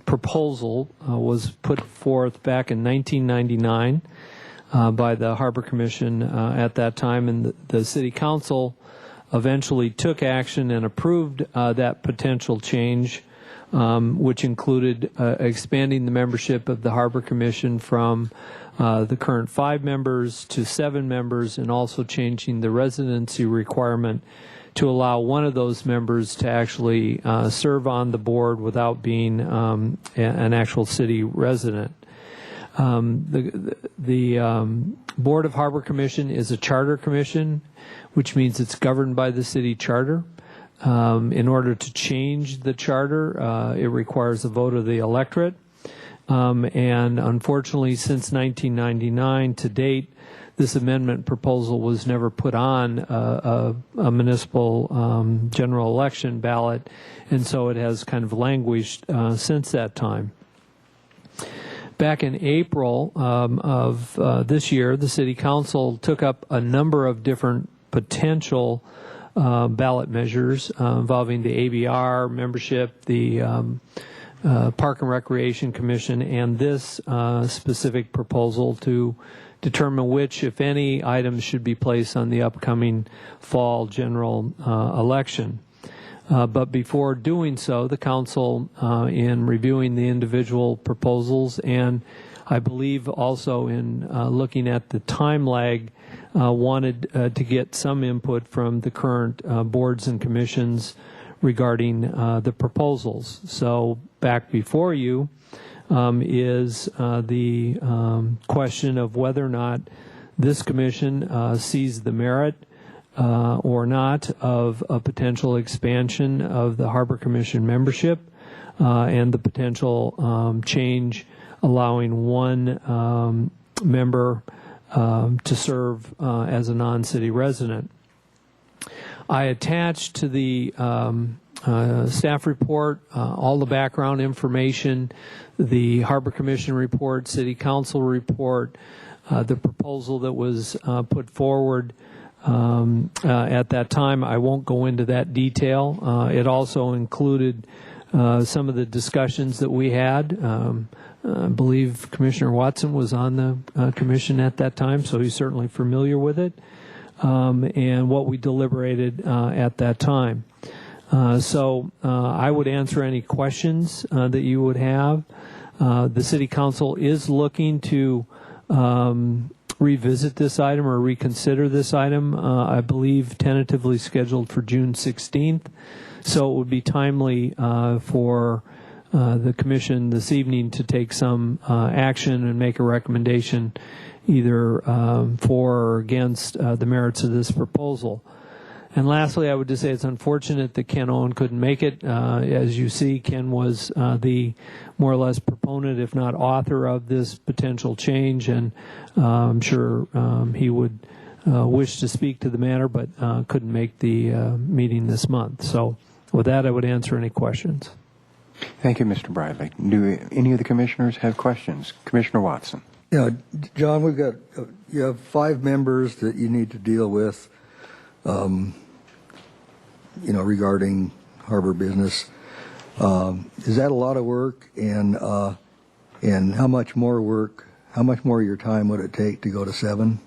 proposal was put forth back in 1999 by the Harbor Commission at that time, and the City Council eventually took action and approved that potential change, which included expanding the membership of the Harbor Commission from the current 5 members to 7 members, and also changing the residency requirement to allow one of those members to actually serve on the board without being an actual city resident. The Board of Harbor Commission is a charter commission, which means it's governed by the city charter. In order to change the charter, it requires a vote of the electorate. And unfortunately, since 1999 to date, this amendment proposal was never put on a municipal general election ballot, and so it has kind of languished since that time. Back in April of this year, the City Council took up a number of different potential ballot measures involving the ABR membership, the Park and Recreation Commission, and this specific proposal to determine which, if any, items should be placed on the upcoming fall general election. But before doing so, the Council, in reviewing the individual proposals, and I believe also in looking at the time lag, wanted to get some input from the current boards and commissions regarding the proposals. So back before you is the question of whether or not this commission sees the merit or not of a potential expansion of the Harbor Commission membership and the potential change allowing one member to serve as a non-city resident. I attached to the staff report, all the background information, the Harbor Commission report, City Council report, the proposal that was put forward at that time. I won't go into that detail. It also included some of the discussions that we had. I believe Commissioner Watson was on the commission at that time, so he's certainly familiar with it, and what we deliberated at that time. So I would answer any questions that you would have. The City Council is looking to revisit this item or reconsider this item, I believe tentatively scheduled for June 16th. So it would be timely for the Commission this evening to take some action and make a recommendation either for or against the merits of this proposal. And lastly, I would just say it's unfortunate that Ken Owen couldn't make it. As you see, Ken was the more or less proponent, if not author, of this potential change, and I'm sure he would wish to speak to the matter, but couldn't make the meeting this month. So with that, I would answer any questions. Thank you, Mr. Bradley. Do any of the commissioners have questions? Commissioner Watson. Yeah, John, we've got you have 5 members that you need to deal with, regarding harbor business. Is that a lot of work? And how much more work? How much more of your time would it take to go to 7?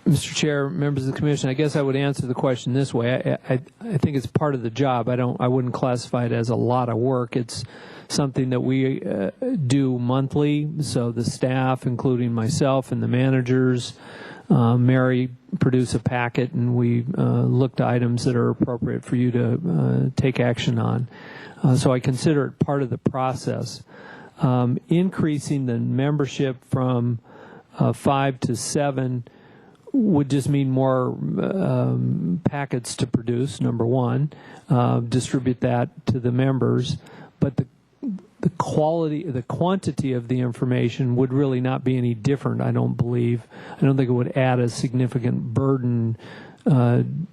Mr. Chair, members of the Commission, I guess I would answer the question this way. I think it's part of the job. I wouldn't classify it as a lot of work. It's something that we do monthly. So the staff, including myself and the managers, Mary, produce a packet, and we look to items that are appropriate for you to take action on. So I consider it part of the process. Increasing the membership from 5 to 7 would just mean more packets to produce, number one, distribute that to the members, but the quantity of the information would really not be any different, I don't believe. I don't think it would add a significant burden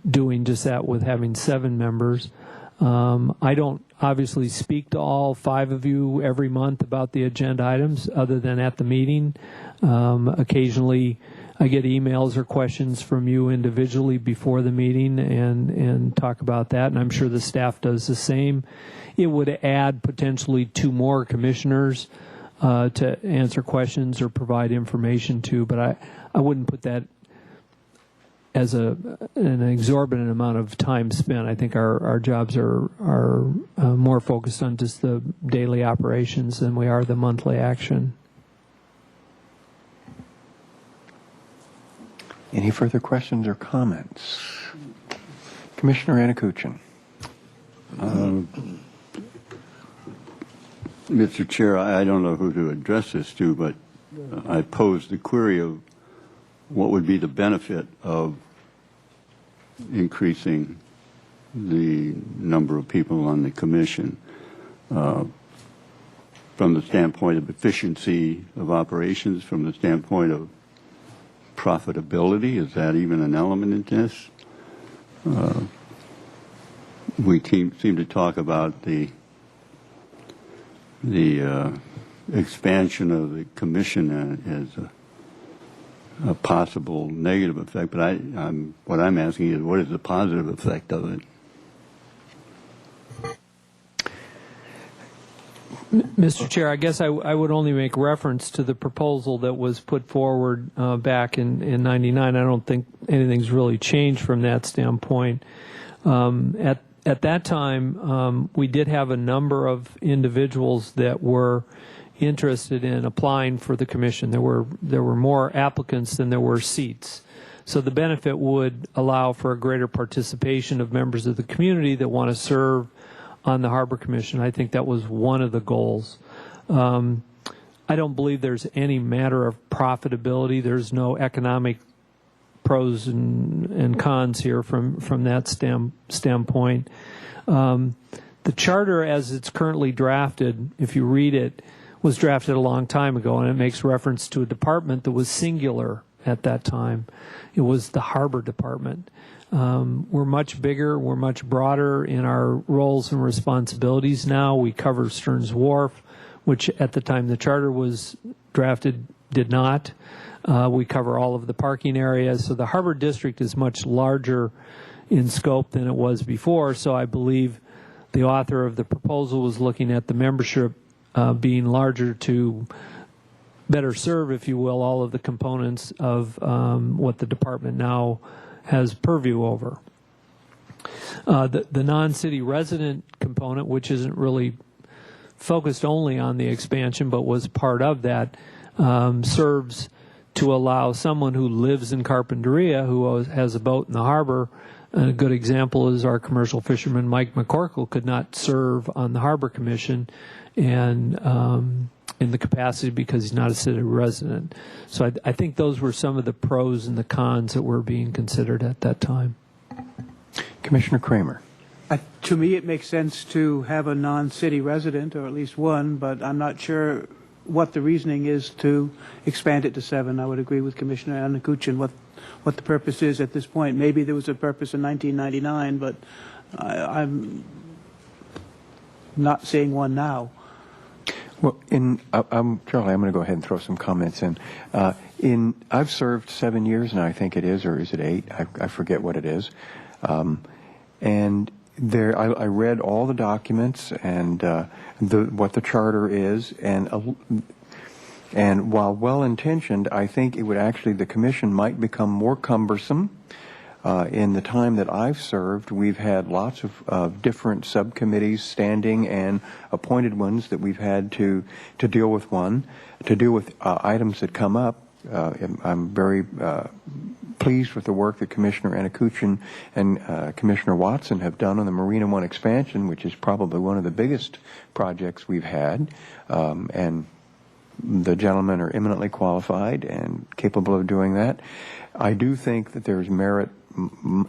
doing just that with having 7 members. I don't obviously speak to all 5 of you every month about the agenda items other than at the meeting. Occasionally I get emails or questions from you individually before the meeting and talk about that, and I'm sure the staff does the same. It would add potentially 2 more commissioners to answer questions or provide information to, but I wouldn't put that as an exorbitant amount of time spent. I think our jobs are more focused on just the daily operations than we are the monthly action. Any further questions or comments? Commissioner Anakuchin. Mr. Chair, I don't know who to address this to, but I posed the query of what would be the benefit of increasing the number of people on the commission from the standpoint of efficiency of operations, from the standpoint of profitability. Is that even an element in this? We seem to talk about the expansion of the commission as a possible negative effect, but what I'm asking is, what is the positive effect of it? Mr. Chair, I guess I would only make reference to the proposal that was put forward back in '99. I don't think anything's really changed from that standpoint. At that time, we did have a number of individuals that were interested in applying for the commission. There were more applicants than there were seats. So the benefit would allow for a greater participation of members of the community that want to serve on the Harbor Commission. I think that was one of the goals. I don't believe there's any matter of profitability. There's no economic pros and cons here from that standpoint. The charter as it's currently drafted, if you read it, was drafted a long time ago, and it makes reference to a department that was singular at that time. It was the Harbor Department. We're much bigger, we're much broader in our roles and responsibilities now. We cover Stearns Wharf, which at the time the charter was drafted did not. We cover all of the parking areas. So the Harbor District is much larger in scope than it was before. So I believe the author of the proposal was looking at the membership being larger to better serve, if you will, all of the components of what the department now has purview over. The non-city resident component, which isn't really focused only on the expansion but was part of that, serves to allow someone who lives in Carpinteria, who has a boat in the harbor. A good example is our commercial fisherman Mike McCorkle could not serve on the Harbor Commission and in the capacity because he's not a city resident. So I think those were some of the pros and the cons that were being considered at that time. Commissioner Kramer. To me, it makes sense to have a non-city resident, or at least one, but I'm not sure what the reasoning is to expand it to 7. I would agree with Commissioner Anakuchin what the purpose is at this point. Maybe there was a purpose in 1999, but I'm not seeing one now. Well, Charlie, I'm going to go ahead and throw some comments in. I've served 7 years now, I think it is, or is it 8? I forget what it is. And there, I read all the documents and what the charter is, and while well-intentioned, I think it would actually, the commission might become more cumbersome. In the time that I've served, we've had lots of different subcommittees, standing and appointed ones, that we've had to deal with items that come up. I'm very pleased with the work that Commissioner Anakuchin and Commissioner Watson have done on the Marina One expansion, which is probably one of the biggest projects we've had. And the gentlemen are eminently qualified and capable of doing that. I do think that there's merit,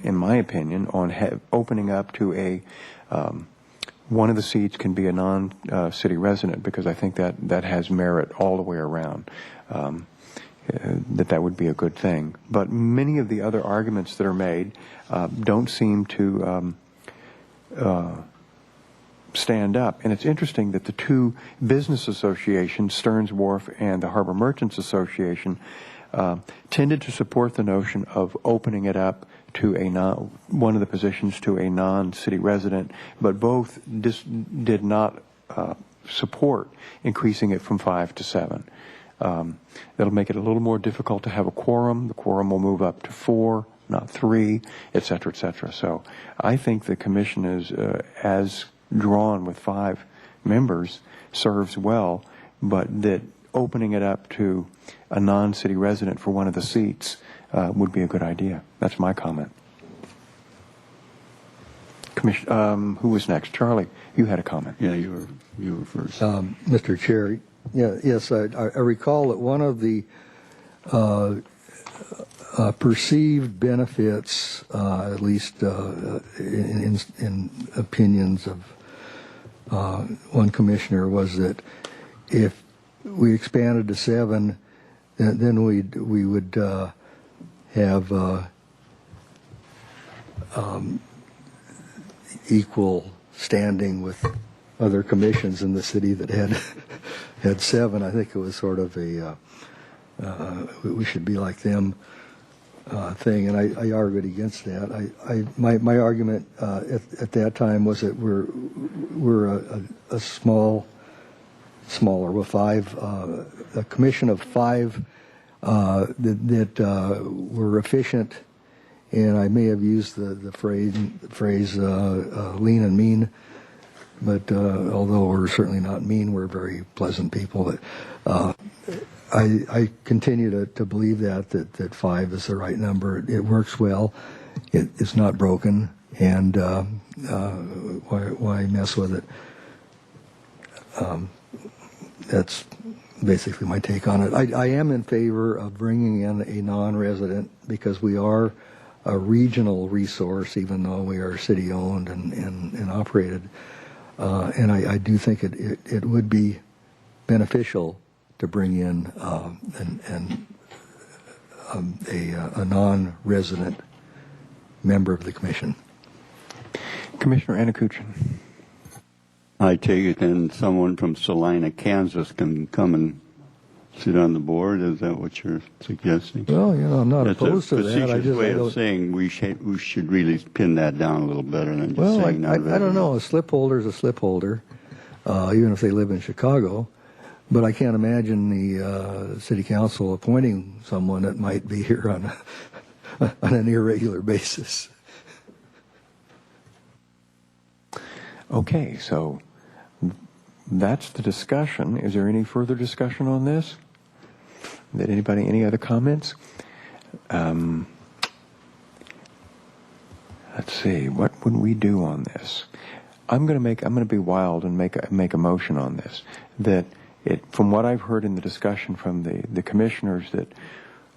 in my opinion, on opening up to one of the seats can be a non-city resident, because I think that has merit all the way around. That would be a good thing. But many of the other arguments that are made don't seem to stand up. And it's interesting that the two business associations, Stearns Wharf and the Harbor Merchants Association, tended to support the notion of opening it up to one of the positions to a non-city resident, but both did not support increasing it from 5 to 7. That'll make it a little more difficult to have a quorum. The quorum will move up to 4, not 3, et cetera, et cetera. So I think the commission is, as drawn with 5 members, serves well, but that opening it up to a non-city resident for one of the seats would be a good idea. That's my comment. Who was next? Charlie, you had a comment. Yeah, you were first. Mr. Chair, yes, I recall that one of the perceived benefits, at least in opinions of one commissioner, was that if we expanded to 7, then we would have equal standing with other commissions in the city that had 7. I think it was sort of a we should be like them thing, and I argued against that. My argument at that time was that we're a smaller with 5, a commission of 5 that were efficient, and I may have used the phrase lean and mean, but although we're certainly not mean, we're very pleasant people. But I continue to believe that 5 is the right number. It works well. It's not broken, and why mess with it? That's basically my take on it. I am in favor of bringing in a non-resident, because we are a regional resource, even though we are city-owned and operated. And I do think it would be beneficial to bring in a non-resident member of the commission. Commissioner Anakuchin. I take it then someone from Salina, Kansas can come and sit on the board? Is that what you're suggesting? Well, I'm not That's opposed a to that. facetious way I of don't. saying we should really pin that down a little better than just Well, saying I not don't know. A slip holder is a slip holder, even if they live in Chicago. But I can't imagine the city council appointing someone that might be here on on an irregular basis. Okay, so that's the discussion. Is there any further discussion on this? Any other comments? Let's see. What would we do on this? I'm going to be wild and make a motion on this. From what I've heard in the discussion from the commissioners, that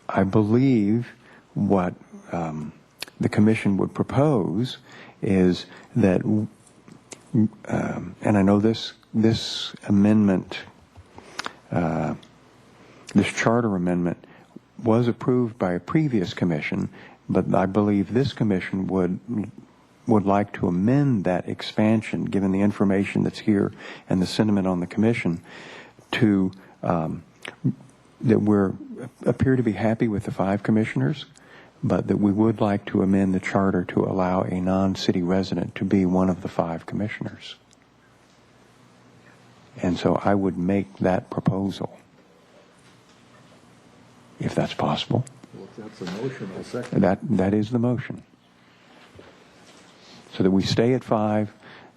I believe what the commission would propose is that, and I know this amendment, this charter amendment was approved by a previous commission, but I believe this commission would like to amend that expansion, given the information that's here and the sentiment on the commission, to that we appear to be happy with the 5 commissioners, but that we would like to amend the charter to allow a non-city resident to be one of the 5 commissioners. And so I would make that proposal, if that's possible. Well, if that's a motion, I'll second. That is the motion. So that we stay at 5,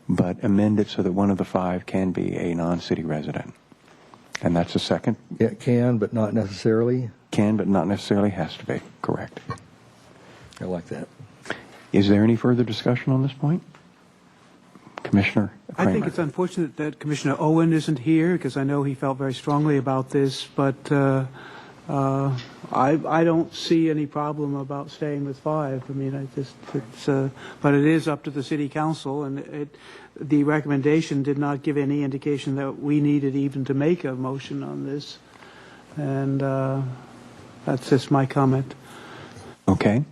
but amend it so that one of the 5 can be a non-city resident. And that's a second? It can, but not necessarily. Can, but not necessarily has to be. Correct. I like that. Is there any further discussion on this point? Commissioner Kramer. I think it's unfortunate that Commissioner Owen isn't here, because I know he felt very strongly about this, but I don't see any problem about staying with 5. I mean, but it is up to the city council, and the recommendation did not give any indication that we needed even to make a motion on this, and that's just my comment. Okay.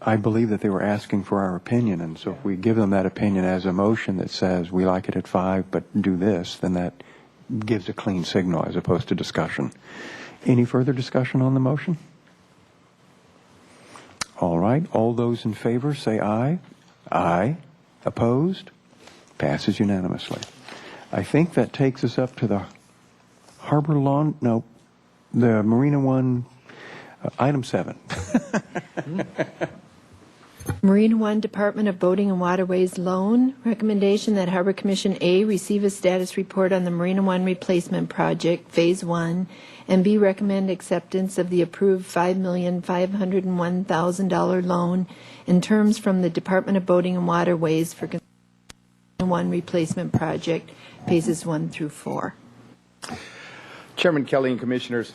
I believe that they were asking for our opinion, and so if we give them that opinion as a motion that says we like it at 5, but do this, then that gives a clean signal as opposed to discussion. Any further discussion on the motion? All right. All those in favor say aye. Aye. Opposed? Passes unanimously. I think that takes us up to the Harbor Lawn, no, the Marina One, item 7. Marine One Department of Boating and Waterways loan. Recommendation that Harbor Commission A receive a status report on the Marina One replacement project, Phase 1, and B recommend acceptance of the approved $5,501,000 loan in terms from the Department of Boating and Waterways for Marina One replacement project, Phases 1 through 4. Chairman Kelly and Commissioners,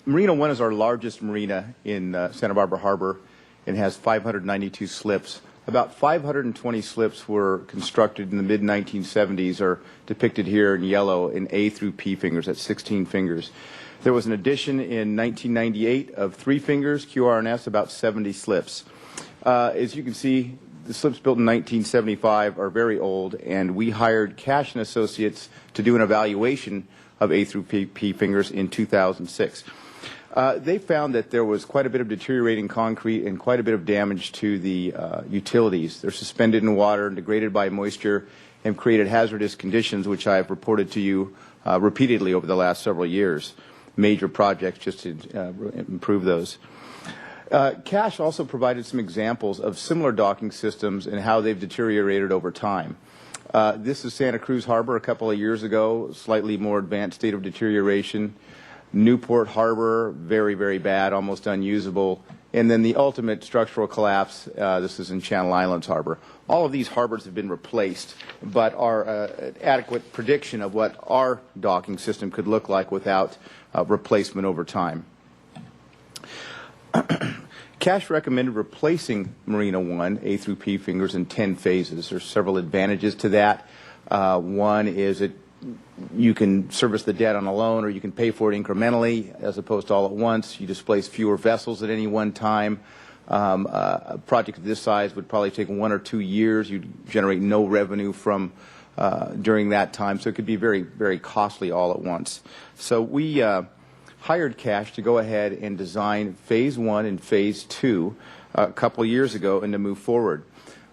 Marina One is our largest marina in Santa Barbara Harbor and has 592 slips. About 520 slips were constructed in the mid-1970s, are depicted here in yellow in A through P fingers, that's 16 fingers. There was an addition in 1998 of 3 fingers, QRNS, about 70 slips. As you can see, the slips built in 1975 are very old, and we hired Cash & Associates to do an evaluation of A through P fingers in 2006. They found that there was quite a bit of deteriorating concrete and quite a bit of damage to the utilities. They're suspended in water and degraded by moisture and created hazardous conditions, which I have reported to you repeatedly over the last several years. Major projects just to improve those. Cash also provided some examples of similar docking systems and how they've deteriorated over time. This is Santa Cruz Harbor a couple of years ago, slightly more advanced state of deterioration. Newport Harbor, very, very bad, almost unusable. And then the ultimate structural collapse, this is in Channel Islands Harbor. All of these harbors have been replaced, but are an adequate prediction of what our docking system could look like without replacement over time. Cash recommended replacing Marina One, A through P fingers, in 10 phases. There's several advantages to that. One is it you can service the debt on a loan, or you can pay for it incrementally as opposed to all at once. You displace fewer vessels at any one time. A project of this size would probably take 1 or 2 years. You'd generate no revenue from during that time, so it could be very, very costly all at once. So we hired Cash to go ahead and design Phase 1 and Phase 2 a couple of years ago and to move forward.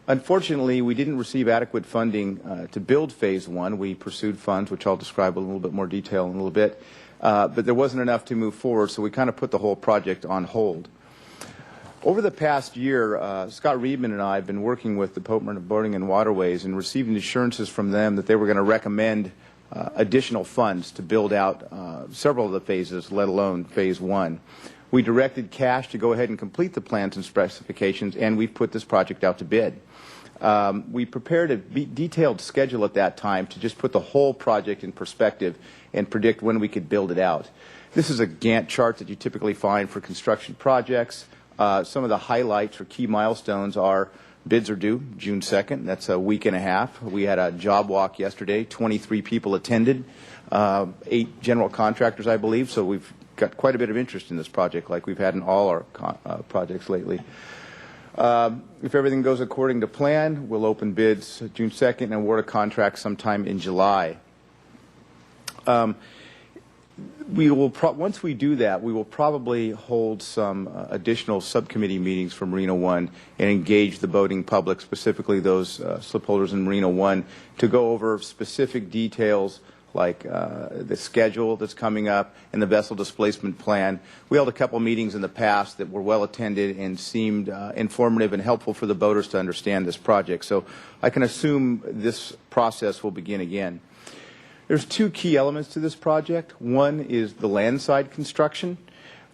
Unfortunately, we didn't receive adequate funding to build Phase 1. We pursued funds, which I'll describe in a little bit more detail in a little bit, but there wasn't enough to move forward, so we kind of put the whole project on hold. Over the past year, Scott Reedman and I have been working with the Department of Boating and Waterways and receiving assurances from them that they were going to recommend additional funds to build out several of the phases, let alone Phase 1. We directed Cash to go ahead and complete the plans and specifications, and we've put this project out to bid. We prepared a detailed schedule at that time to just put the whole project in perspective and predict when we could build it out. This is a Gantt chart that you typically find for construction projects. Some of the highlights or key milestones are bids are due June 2nd. That's a week and a half. We had a job walk yesterday. 23 people attended, 8 general contractors, I believe. So we've got quite a bit of interest in this project, like we've had in all our projects lately. If everything goes according to plan, we'll open bids June 2nd and award a contract sometime in July. Once we do that, we will probably hold some additional subcommittee meetings for Marina One and engage the boating public, specifically those slipholders in Marina One, to go over specific details like the schedule that's coming up and the vessel displacement plan. We held a couple meetings in the past that were well attended and seemed informative and helpful for the boaters to understand this project. So I can assume this process will begin again. There's 2 key elements to this project. One is the landside construction.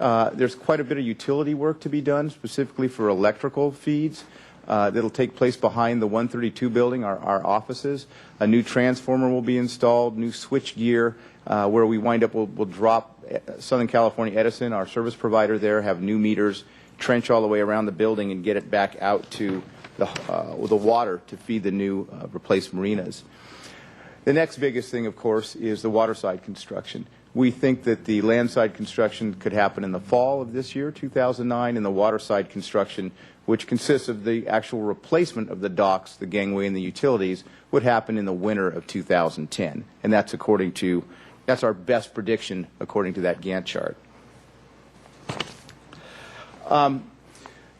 There's quite a bit of utility work to be done, specifically for electrical feeds. That'll take place behind the 132 building, our offices. A new transformer will be installed, new switch gear, where we wind up, we'll drop Southern California Edison, our service provider there, have new meters, trench all the way around the building and get it back out to the water to feed the new replaced marinas. The next biggest thing, of course, is the waterside construction. We think that the landside construction could happen in the fall of this year, 2009, and the waterside construction, which consists of the actual replacement of the docks, the gangway, and the utilities, would happen in the winter of 2010. And that's that's our best prediction according to that Gantt chart.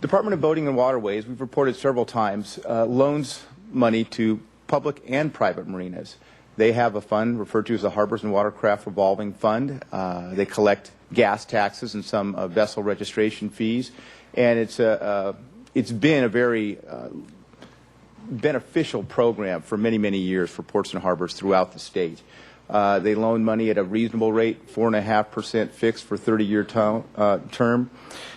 Department of Boating and Waterways, we've reported several times, loans money to public and private marinas. They have a fund referred to as the Harbors and Watercraft Revolving Fund. They collect gas taxes and some vessel registration fees, and it's been a very beneficial program for many, many years for ports and harbors throughout the state. They loan money at a reasonable rate, 4.5% fixed for 30-year term.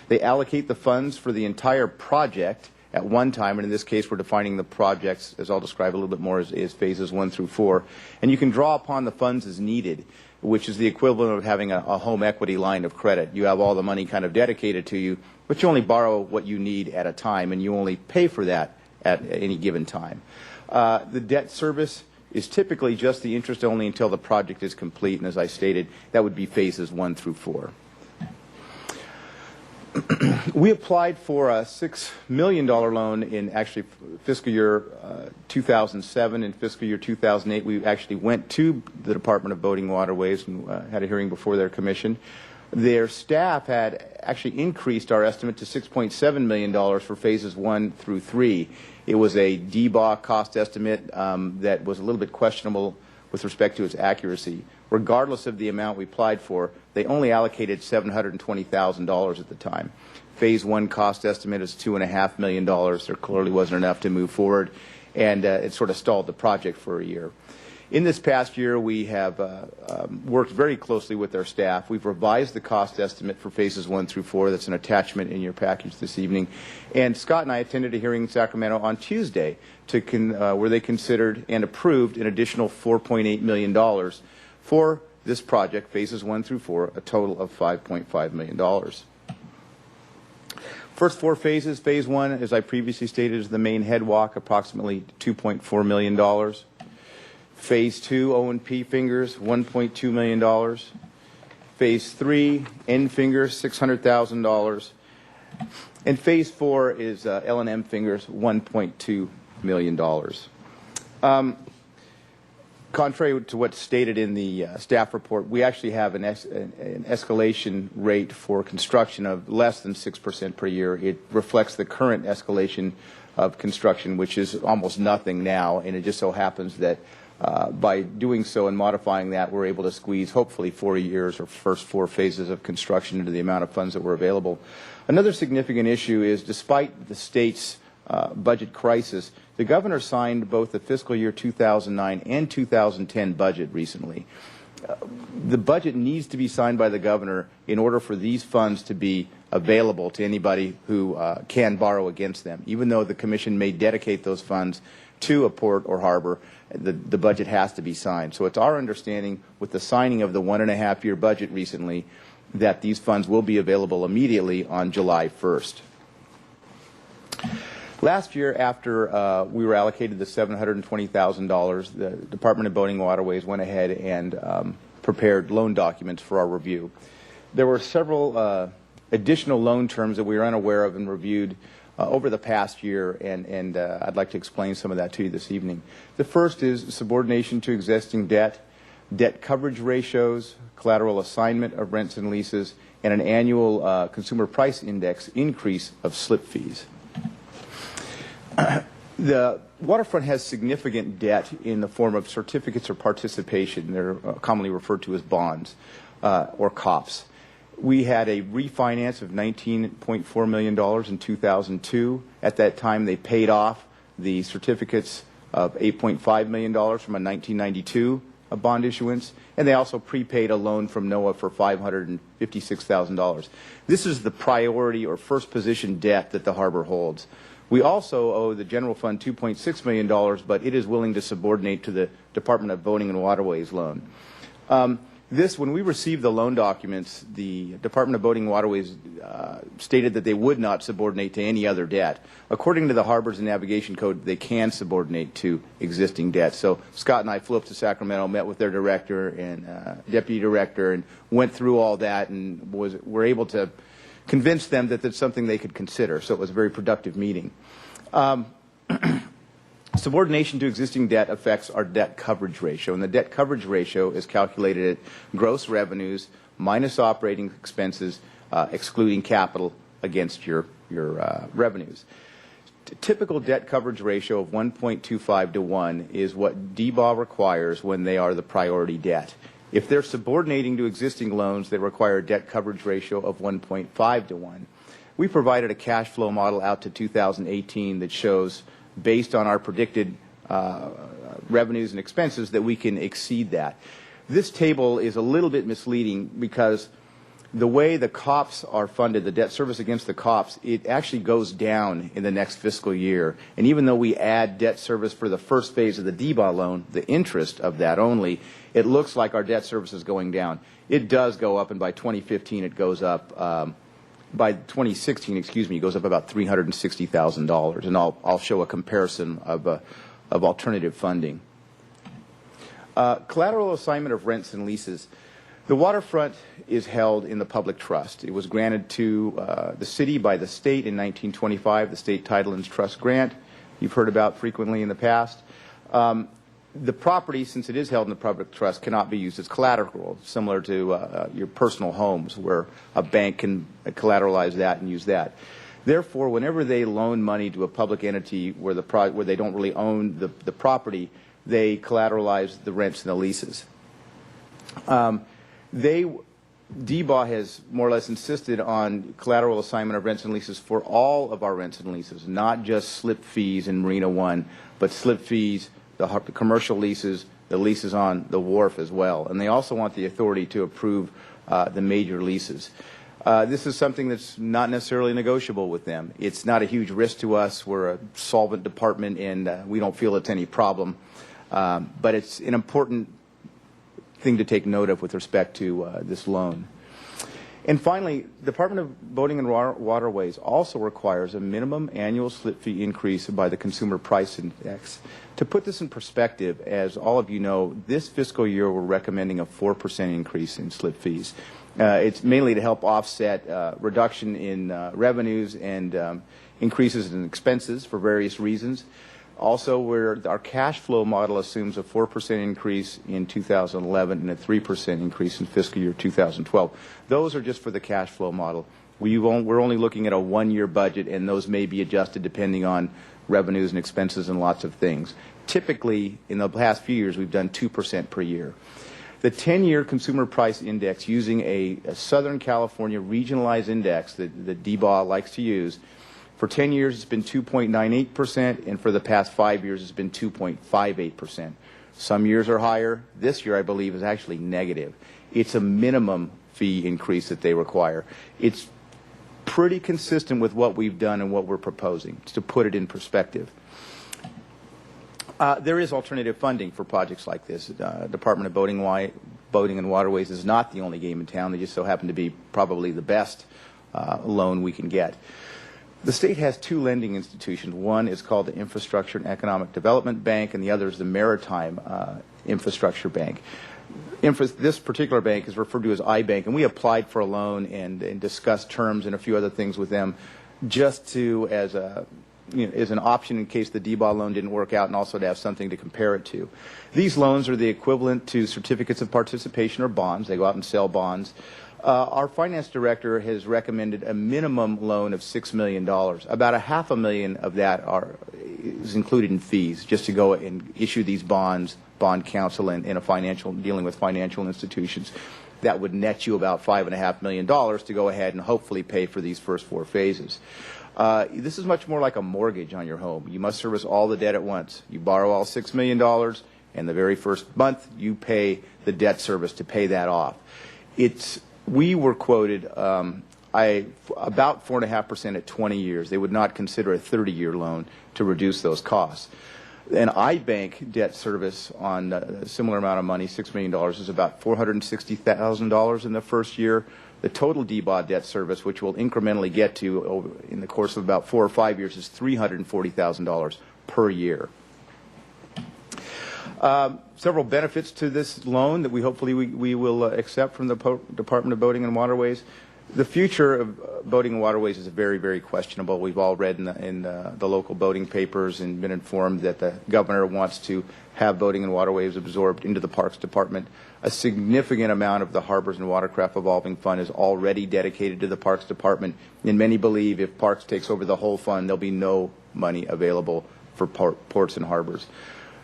They allocate the funds for the entire project at one time, and in this case we're defining the projects, as I'll describe a little bit more, as phases 1 through 4. And you can draw upon the funds as needed, which is the equivalent of having a home equity line of credit. You have all the money kind of dedicated to you, but you only borrow what you need at a time, and you only pay for that at any given time. The debt service is typically just the interest only until the project is complete, and as I stated, that would be phases 1 through 4. We applied for a $6 million loan in actually fiscal year 2007 and fiscal year 2008. We actually went to the Department of Boating and Waterways and had a hearing before their commission. Their staff had actually increased our estimate to $6.7 million for phases 1 through 3. It was a DBA cost estimate that was a little bit questionable with respect to its accuracy. Regardless of the amount we applied for, they only allocated $720,000 at the time. Phase 1 cost estimate is $2.5 million. There clearly wasn't enough to move forward, and it sort of stalled the project for a year. In this past year, we have worked very closely with our staff. We've revised the cost estimate for phases 1 through 4. That's an attachment in your package this evening. And Scott and I attended a hearing in Sacramento on Tuesday where they considered and approved an additional $4.8 million for this project, phases 1 through 4, a total of $5.5 million. First 4 phases. Phase 1, as I previously stated, is the main headwalk, approximately $2.4 million. Phase 2, O&P fingers, $1.2 million. Phase 3, N fingers, $600,000. And Phase 4 is L&M fingers, $1.2 million. Contrary to what's stated in the staff report, we actually have an escalation rate for construction of less than 6% per year. It reflects the current escalation of construction, which is almost nothing now, and it just so happens that by doing so and modifying that, we're able to squeeze hopefully 4 years or first 4 phases of construction into the amount of funds that were available. Another significant issue is, despite the state's budget crisis, the governor signed both the fiscal year 2009 and 2010 budget recently. The budget needs to be signed by the governor in order for these funds to be available to anybody who can borrow against them. Even though the commission may dedicate those funds to a port or harbor, the budget has to be signed. So it's our understanding, with the signing of the 1.5-year budget recently, that these funds will be available immediately on July 1st. Last year, after we were allocated the $720,000, the Department of Boating and Waterways went ahead and prepared loan documents for our review. There were several additional loan terms that we were unaware of and reviewed over the past year, and I'd like to explain some of that to you this evening. The first is subordination to existing debt, debt coverage ratios, collateral assignment of rents and leases, and an annual consumer price index increase of slip fees. The waterfront has significant debt in the form of certificates of participation. They're commonly referred to as bonds or COPs. We had a refinance of $19.4 million in 2002. At that time, they paid off the certificates of $8.5 million from a 1992 bond issuance, and they also prepaid a loan from NOAA for $556,000. This is the priority or first position debt that the harbor holds. We also owe the general fund $2.6 million, but it is willing to subordinate to the Department of Boating and Waterways loan. When we received the loan documents, the Department of Boating and Waterways stated that they would not subordinate to any other debt. According to the Harbors and Navigation Code, they can subordinate to existing debt. So Scott and I flew up to Sacramento, met with their director and deputy director, and went through all that, and were able to convince them that that's something they could consider. So it was a very productive meeting. Subordination to existing debt affects our debt coverage ratio, and the debt coverage ratio is calculated at gross revenues minus operating expenses, excluding capital against your revenues. Typical debt coverage ratio of 1.25 to 1 is what DBA requires when they are the priority debt. If they're subordinating to existing loans, they require a debt coverage ratio of 1.5 to 1. We provided a cash flow model out to 2018 that shows, based on our predicted revenues and expenses, that we can exceed that. This table is a little bit misleading because the way the COPs are funded, the debt service against the COPs, it actually goes down in the next fiscal year. And even though we add debt service for the first phase of the DBA loan, the interest of that only, it looks like our debt service is going down. It does go up, and by 2015 it goes up. By 2016, it goes up about $360,000, and I'll show a comparison of alternative funding. Collateral assignment of rents and leases. The waterfront is held in the public trust. It was granted to the city by the state in 1925, the State Title and Trust Grant you've heard about frequently in the past. The property, since it is held in the public trust, cannot be used as collateral, similar to your personal homes, where a bank can collateralize that and use that. Therefore, whenever they loan money to a public entity where they don't really own the property, they collateralize the rents and the leases. DBA has more or less insisted on collateral assignment of rents and leases for all of our rents and leases, not just slip fees in Marina One, but slip fees, the commercial leases, the leases on the wharf as well. And they also want the authority to approve the major leases. This is something that's not necessarily negotiable with them. It's not a huge risk to us. We're a solvent department, and we don't feel it's any problem. But it's an important thing to take note of with respect to this loan. And finally, Department of Boating and Waterways also requires a minimum annual slip fee increase by the Consumer Price Index. To put this in perspective, as all of you know, this fiscal year we're recommending a 4% increase in slip fees. It's mainly to help offset reduction in revenues and increases in expenses for various reasons. Also, our cash flow model assumes a 4% increase in 2011 and a 3% increase in fiscal year 2012. Those are just for the cash flow model. We're only looking at a one-year budget, and those may be adjusted depending on revenues and expenses and lots of things. Typically, in the past few years, we've done 2% per year. The 10-year Consumer Price Index, using a Southern California regionalized index that DBAW likes to use, for 10 years it's been 2.98%, and for the past 5 years it's been 2.58%. Some years are higher. This year, I believe, is actually negative. It's a minimum fee increase that they require. It's pretty consistent with what we've done and what we're proposing, to put it in perspective. There is alternative funding for projects like this. Department of Boating and Waterways is not the only game in town. They just so happen to be probably the best loan we can get. The state has two lending institutions. One is called the Infrastructure and Economic Development Bank, and the other is the Maritime Infrastructure Bank. This particular bank is referred to as iBank, and we applied for a loan and discussed terms and a few other things with them just to, as an option in case the DBAW loan didn't work out, and also to have something to compare it to. These loans are the equivalent to certificates of participation or bonds. They go out and sell bonds. Our finance director has recommended a minimum loan of $6 million. About $500,000 of that is included in fees, just to go and issue these bonds, bond counsel, and dealing with financial institutions. That would net you about $5.5 million to go ahead and hopefully pay for these first 4 phases. This is much more like a mortgage on your home. You must service all the debt at once. You borrow all $6 million, and the very first month you pay the debt service to pay that off. We were quoted about 4.5% at 20 years. They would not consider a 30-year loan to reduce those costs. An iBank debt service on a similar amount of money, $6 million, is about $460,000 in the first year. The total DBAW debt service, which we'll incrementally get to in the course of about 4 or 5 years, is $340,000 per year. Several benefits to this loan that we will accept from the Department of Boating and Waterways. The future of boating and waterways is very, very questionable. We've all read in the local boating papers and been informed that the governor wants to have boating and waterways absorbed into the Parks Department. A significant amount of the Harbors and Watercraft Evolving Fund is already dedicated to the Parks Department, and many believe if Parks takes over the whole fund, there'll be no money available for ports and harbors.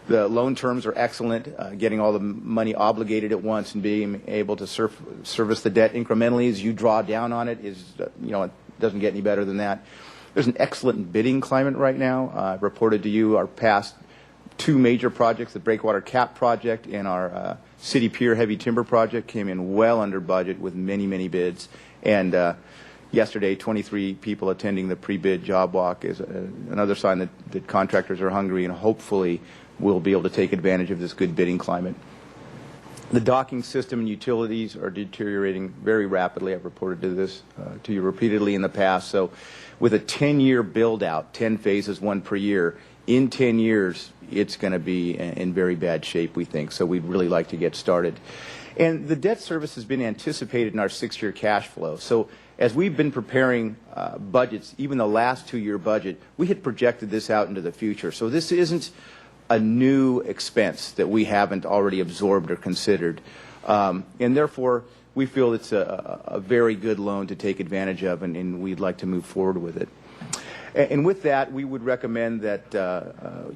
The loan terms are excellent. Getting all the money obligated at once and being able to service the debt incrementally as you draw down on it is, it doesn't get any better than that. There's an excellent bidding climate right now. I've reported to you our past 2 major projects, the Breakwater Cap project and our City Pier Heavy Timber project, came in well under budget with many, many bids. And yesterday, 23 people attending the pre-bid job walk is another sign that contractors are hungry, and hopefully we'll be able to take advantage of this good bidding climate. The docking system and utilities are deteriorating very rapidly. I've reported to you repeatedly in the past. So with a 10-year build-out, 10 phases, 1 per year, in 10 years, it's going to be in very bad shape, we think. So we'd really like to get started. And the debt service has been anticipated in our 6-year cash flow. So as we've been preparing budgets, even the last 2-year budget, we had projected this out into the future. So this isn't a new expense that we haven't already absorbed or considered. And therefore, we feel it's a very good loan to take advantage of, and we'd like to move forward with it. And with that, we would recommend that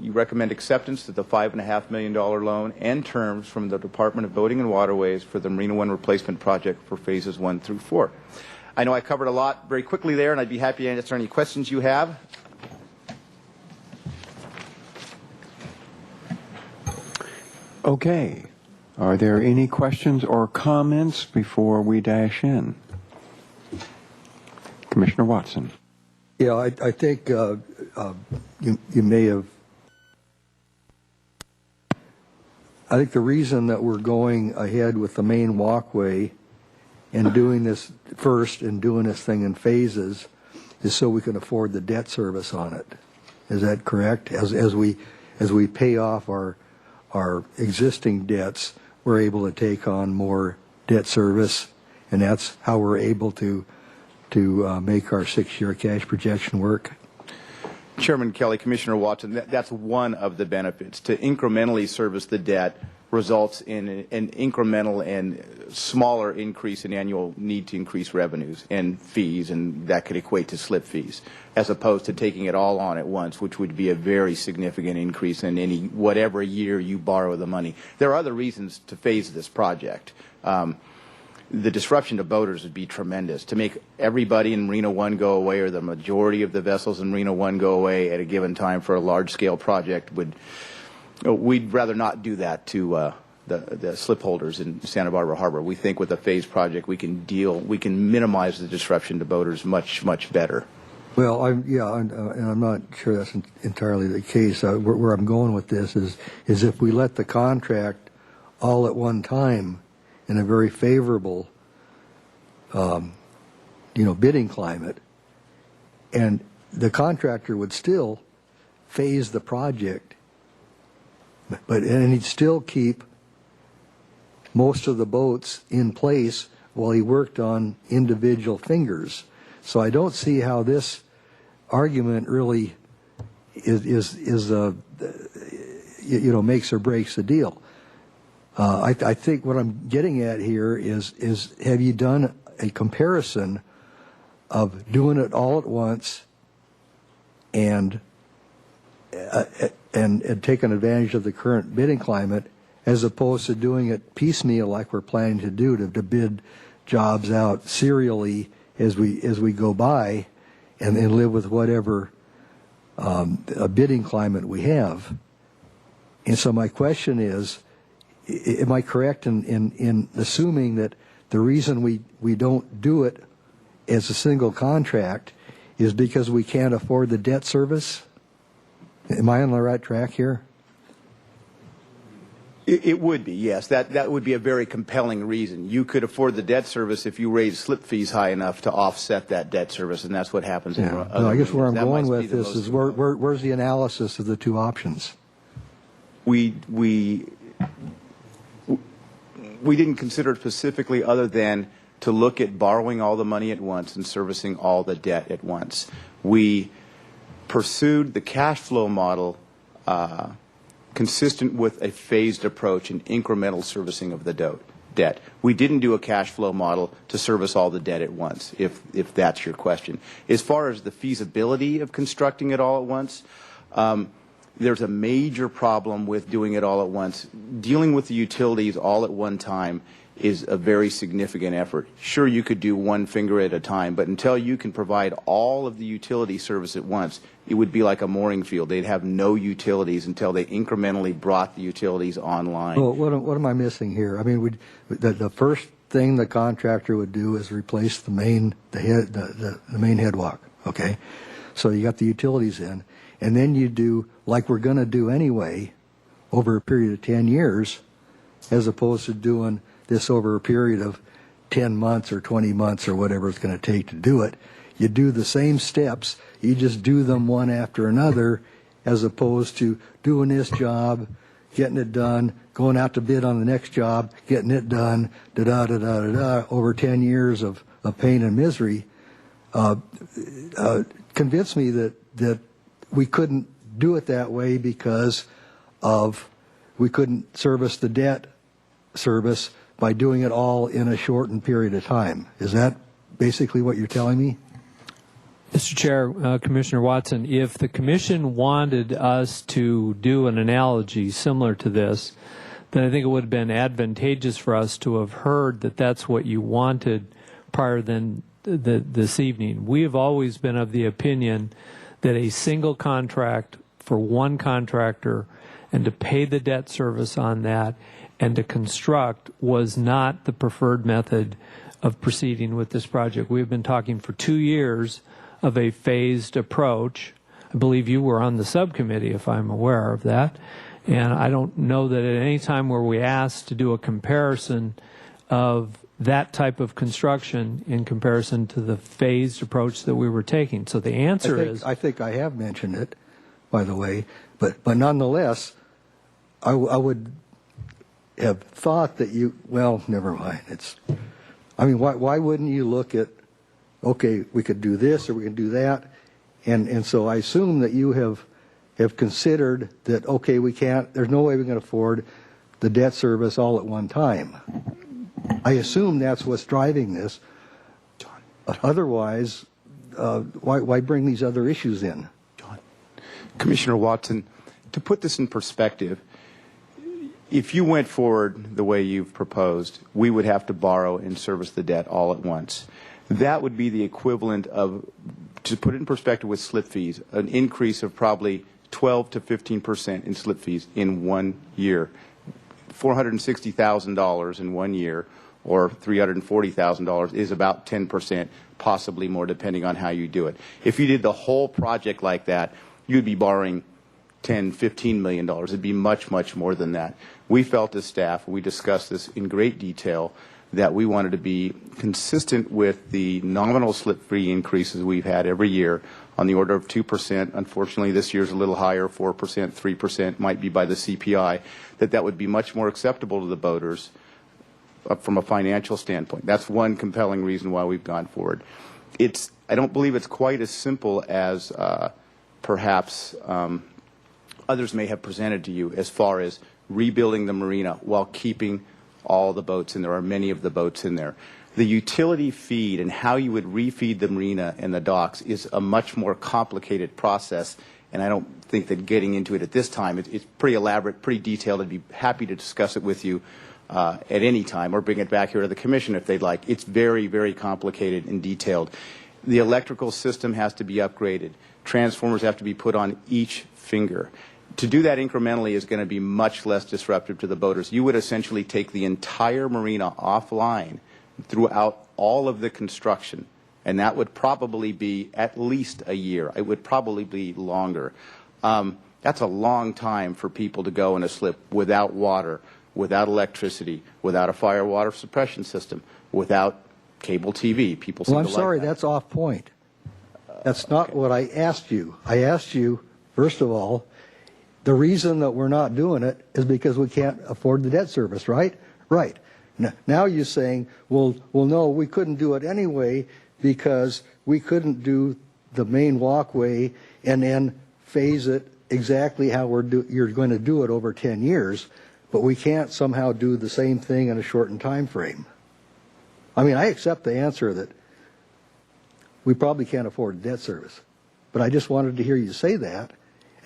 you recommend acceptance of the $5.5 million loan and terms from the Department of Boating and Waterways for the Marina One replacement project for phases 1 through 4. I know I covered a lot very quickly there, and I'd be happy to answer any questions you have. Okay. Are there any questions or comments before we dash in? Commissioner Watson. Yeah, I think you may have. I think the reason that we're going ahead with the main walkway and doing this first and doing this thing in phases is so we can afford the debt service on it. Is that correct? As we pay off our existing debts, we're able to take on more debt service, and that's how we're able to make our 6-year cash projection work. Chairman Kelly, Commissioner Watson, that's one of the benefits. To incrementally service the debt results in an incremental and smaller increase in annual need to increase revenues and fees, and that could equate to slip fees, as opposed to taking it all on at once, which would be a very significant increase in any whatever year you borrow the money. There are other reasons to phase this project. The disruption to boaters would be tremendous. To make everybody in Marina One go away, or the majority of the vessels in Marina One go away at a given time for a large-scale project, we'd rather not do that to the slip holders in Santa Barbara Harbor. We think with a phased project we can minimize the disruption to boaters much, much better. Well, and I'm not sure that's entirely the case. Where I'm going with this is if we let the contract all at one time in a very favorable, bidding climate, and the contractor would still phase the project, and he'd still keep most of the boats in place while he worked on individual fingers. So I don't see how this argument really makes or breaks the deal. I think what I'm getting at here is have you done a comparison of doing it all at once and taking advantage of the current bidding climate, as opposed to doing it piecemeal like we're planning to do, to bid jobs out serially as we go by, and then live with whatever a bidding climate we have. And so my question is, am I correct in assuming that the reason we don't do it as a single contract is because we can't afford the debt service? Am I on the right track here? It would be, yes. That would be a very compelling reason. You could afford the debt service if you raise slip fees high enough to offset that debt service, and that's what happens. Yeah. No, I guess where I'm going with this is where's the analysis of the two options? We didn't consider it specifically, other than to look at borrowing all the money at once and servicing all the debt at once. We pursued the cash flow model consistent with a phased approach and incremental servicing of the debt. We didn't do a cash flow model to service all the debt at once, if that's your question. As far as the feasibility of constructing it all at once, there's a major problem with doing it all at once. Dealing with the utilities all at one time is a very significant effort. Sure, you could do one finger at a time, but until you can provide all of the utility service at once, it would be like a mooring field. They'd have no utilities until they incrementally brought the utilities online. Well, what am I missing here? I mean, the first thing the contractor would do is replace the main headwalk. Okay, so you got the utilities in, and then you do like we're going to do anyway over a period of 10 years, as opposed to doing this over a period of 10 months or 20 months or whatever it's going to take to do it. You do the same steps, you just do them one after another, as opposed to doing this job, getting it done, going out to bid on the next job, getting it done, over 10 years of pain and misery. Convince me that we couldn't do it that way because we couldn't service the debt service by doing it all in a shortened period of time. Is that basically what you're telling me? Mr. Chair, Commissioner Watson, if the Commission wanted us to do an analogy similar to this, then I think it would have been advantageous for us to have heard that that's what you wanted prior than this evening. We have always been of the opinion that a single contract for one contractor and to pay the debt service on that and to construct was not the preferred method of proceeding with this project. We've been talking for 2 years of a phased approach. I believe you were on the subcommittee, if I'm aware of that. And I don't know that at any time were we asked to do a comparison of that type of construction in comparison to the phased approach that we were taking. So the answer is... I think I have mentioned it, by the way, but nonetheless, I would have thought that you, well, never mind. Why wouldn't you look at, okay, we could do this or we can do that, and so I assume that you have considered that, okay, there's no way we can afford the debt service all at one time. I assume that's what's driving this. Otherwise, why bring these other issues in? Commissioner Watson, to put this in perspective, if you went forward the way you've proposed, we would have to borrow and service the debt all at once. That would be the equivalent of, to put it in perspective with slip fees, an increase of probably 12 to 15% in slip fees in 1 year. $460,000 in 1 year or $340,000 is about 10%, possibly more depending on how you do it. If you did the whole project like that, you'd be borrowing $10, $15 million. It'd be much, much more than that. We felt as staff, we discussed this in great detail, that we wanted to be consistent with the nominal slip fee increases we've had every year on the order of 2%. Unfortunately, this year's a little higher, 4%, 3%, might be by the CPI, that would be much more acceptable to the boaters from a financial standpoint. That's one compelling reason why we've gone forward. I don't believe it's quite as simple as perhaps others may have presented to you as far as rebuilding the marina while keeping all the boats in there, or many of the boats in there. The utility feed and how you would refeed the marina and the docks is a much more complicated process, and I don't think that getting into it at this time, it's pretty elaborate, pretty detailed. I'd be happy to discuss it with you at any time, or bring it back here to the Commission if they'd like. It's very, very complicated and detailed. The electrical system has to be upgraded. Transformers have to be put on each finger. To do that incrementally is going to be much less disruptive to the boaters. You would essentially take the entire marina offline throughout all of the construction, and that would probably be at least a year. It would probably be longer. That's a long time for people to go in a slip without water, without electricity, without a fire water suppression system, without cable TV. People seem Well, I'm to sorry, like that. that's off point. That's not what I asked you. I asked you, first of all, the reason that we're not doing it is because we can't afford the debt service, right? Right. Now you're saying, well, no, we couldn't do it anyway because we couldn't do the main walkway and then phase it exactly how you're going to do it over 10 years, but we can't somehow do the same thing in a shortened time frame. I mean, I accept the answer that we probably can't afford debt service, but I just wanted to hear you say that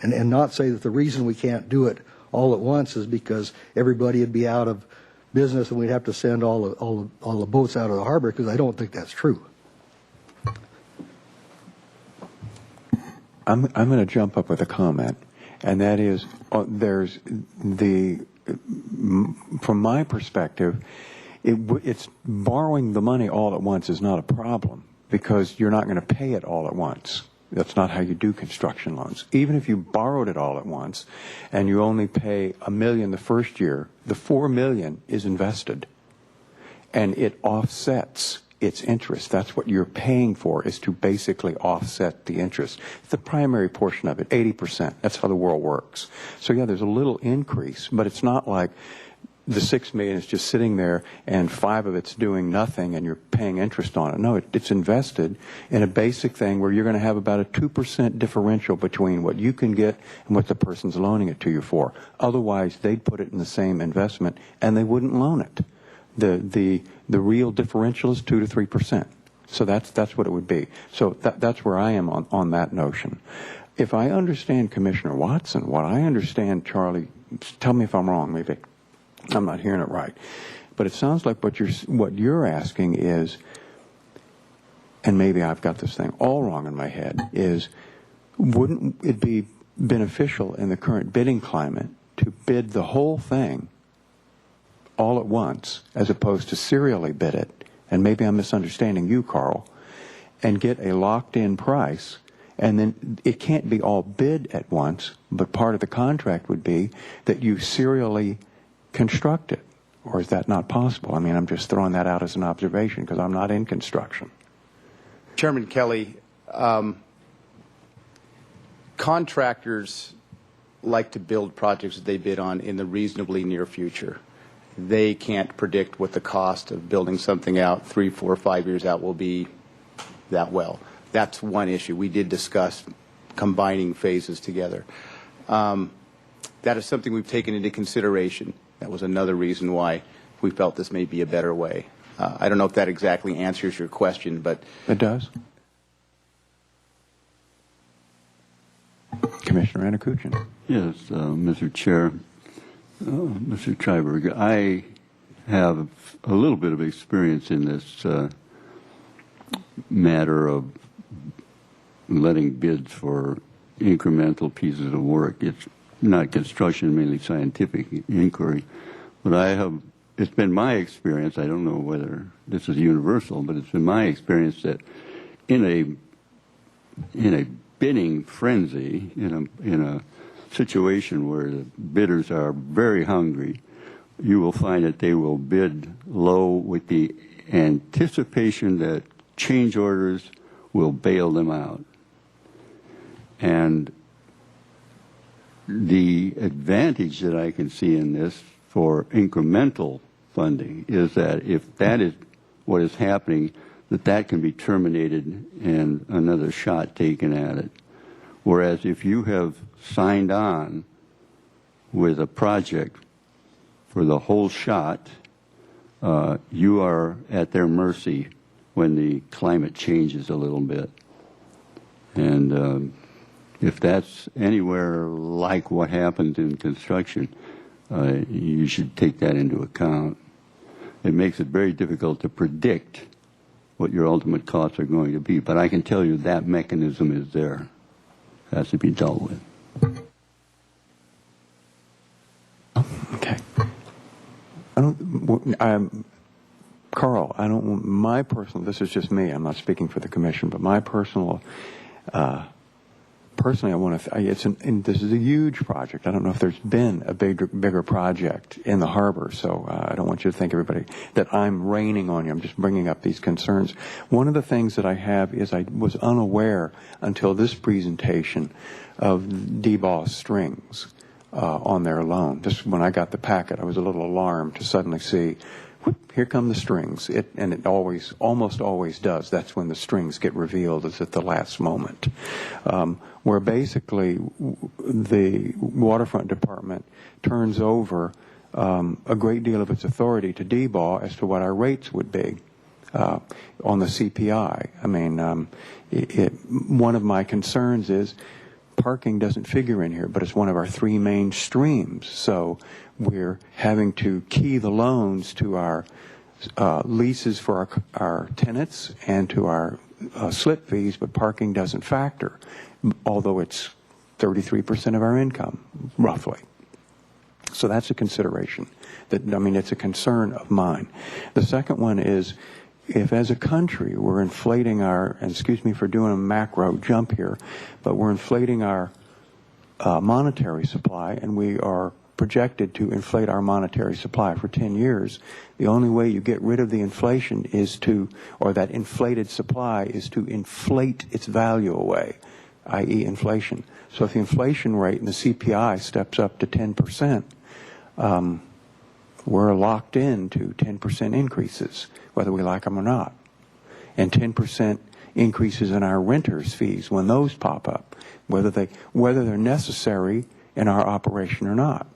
and not say that the reason we can't do it all at once is because everybody would be out of business and we'd have to send all the boats out of the harbor, because I don't think that's true. I'm going to jump up with a comment, and that is, from my perspective, it's borrowing the money all at once is not a problem, because you're not going to pay it all at once. That's not how you do construction loans. Even if you borrowed it all at once and you only pay $1 million the first year, the $4 million is invested, and it offsets its interest. That's what you're paying for, is to basically offset the interest. The primary portion of it, 80%. That's how the world works. So yeah, there's a little increase, but it's not like the $6 million is just sitting there and 5 of it's doing nothing and you're paying interest on it. No, it's invested in a basic thing where you're going to have about a 2% differential between what you can get and what the person's loaning it to you for. Otherwise, they'd put it in the same investment and they wouldn't loan it. The real differential is 2 to 3%. So that's what it would be. So that's where I am on that notion. If I understand Commissioner Watson, what I understand, Charlie, tell me if I'm wrong, maybe I'm not hearing it right, but it sounds like what you're asking is, and maybe I've got this thing all wrong in my head, is wouldn't it be beneficial in the current bidding climate to bid the whole thing all at once as opposed to serially bid it? And maybe I'm misunderstanding you, Carl, and get a locked-in price, and then it can't be all bid at once, but part of the contract would be that you serially construct it or is that not possible? I mean, I'm just throwing that out as an observation because I'm not in construction. Chairman Kelly, contractors like to build projects that they bid on in the reasonably near future. They can't predict what the cost of building something out 3, 4, 5 years out will be that well. That's one issue. We did discuss combining phases together. That is something we've taken into consideration. That was another reason why we felt this may be a better way. I don't know if that exactly answers your question, but It does. Commissioner Anakuchin. Yes, Mr. Chair, Mr. Triberg, I have a little bit of experience in this matter of letting bids for incremental pieces of work. It's not construction, mainly scientific inquiry. But it's been my experience, I don't know whether this is universal, but it's been my experience that in a bidding frenzy, in a situation where the bidders are very hungry, you will find that they will bid low with the anticipation that change orders will bail them out. And the advantage that I can see in this for incremental funding is that if that is what is happening, that can be terminated and another shot taken at it. Whereas if you have signed on with a project for the whole shot, you are at their mercy when the climate changes a little bit. And if that's anywhere like what happened in construction, you should take that into account. It makes it very difficult to predict what your ultimate costs are going to be, but I can tell you that mechanism is there. It has to be dealt with. Okay. Carl, I don't want my personal, this is just me, I'm not speaking for the commission, but my personally, I want to, this is a huge project. I don't know if there's been a bigger project in the harbor, so I don't want you to think, everybody, that I'm raining on you. I'm just bringing up these concerns. One of the things that I have is I was unaware until this presentation of D-Boss strings on their loan. Just when I got the packet, I was a little alarmed to suddenly see, whoop, here come the strings. And it almost always does. That's when the strings get revealed, is at the last moment. Where basically the waterfront department turns over a great deal of its authority to DBAW as to what our rates would be on the CPI. I mean, one of my concerns is parking doesn't figure in here, but it's one of our 3 main streams. So we're having to key the loans to our leases for our tenants and to our slip fees, but parking doesn't factor, although it's 33% of our income, roughly. So that's a consideration. It's a concern of mine. The second one is, if as a country we're inflating our, and excuse me for doing a macro jump here, but we're inflating our monetary supply, and we are projected to inflate our monetary supply for 10 years, the only way you get rid of the inflation is to, or that inflated supply, is to inflate its value away, i.e. inflation. So if the inflation rate in the CPI steps up to 10%, we're locked into 10% increases, whether we like them or not. And 10% increases in our renters' fees when those pop up, whether they're necessary in our operation or not.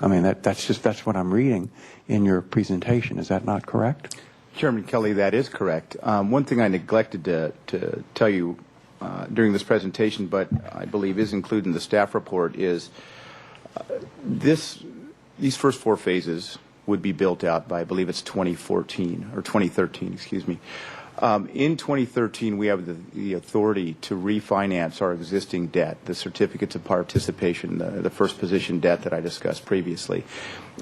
I mean, that's what I'm reading in your presentation. Is that not correct? Chairman Kelly, that is correct. One thing I neglected to tell you during this presentation, but I believe is included in the staff report, is these first 4 phases would be built out by, I believe it's 2014 or 2013, excuse me. In 2013, we have the authority to refinance our existing debt, the certificates of participation, the first position debt that I discussed previously.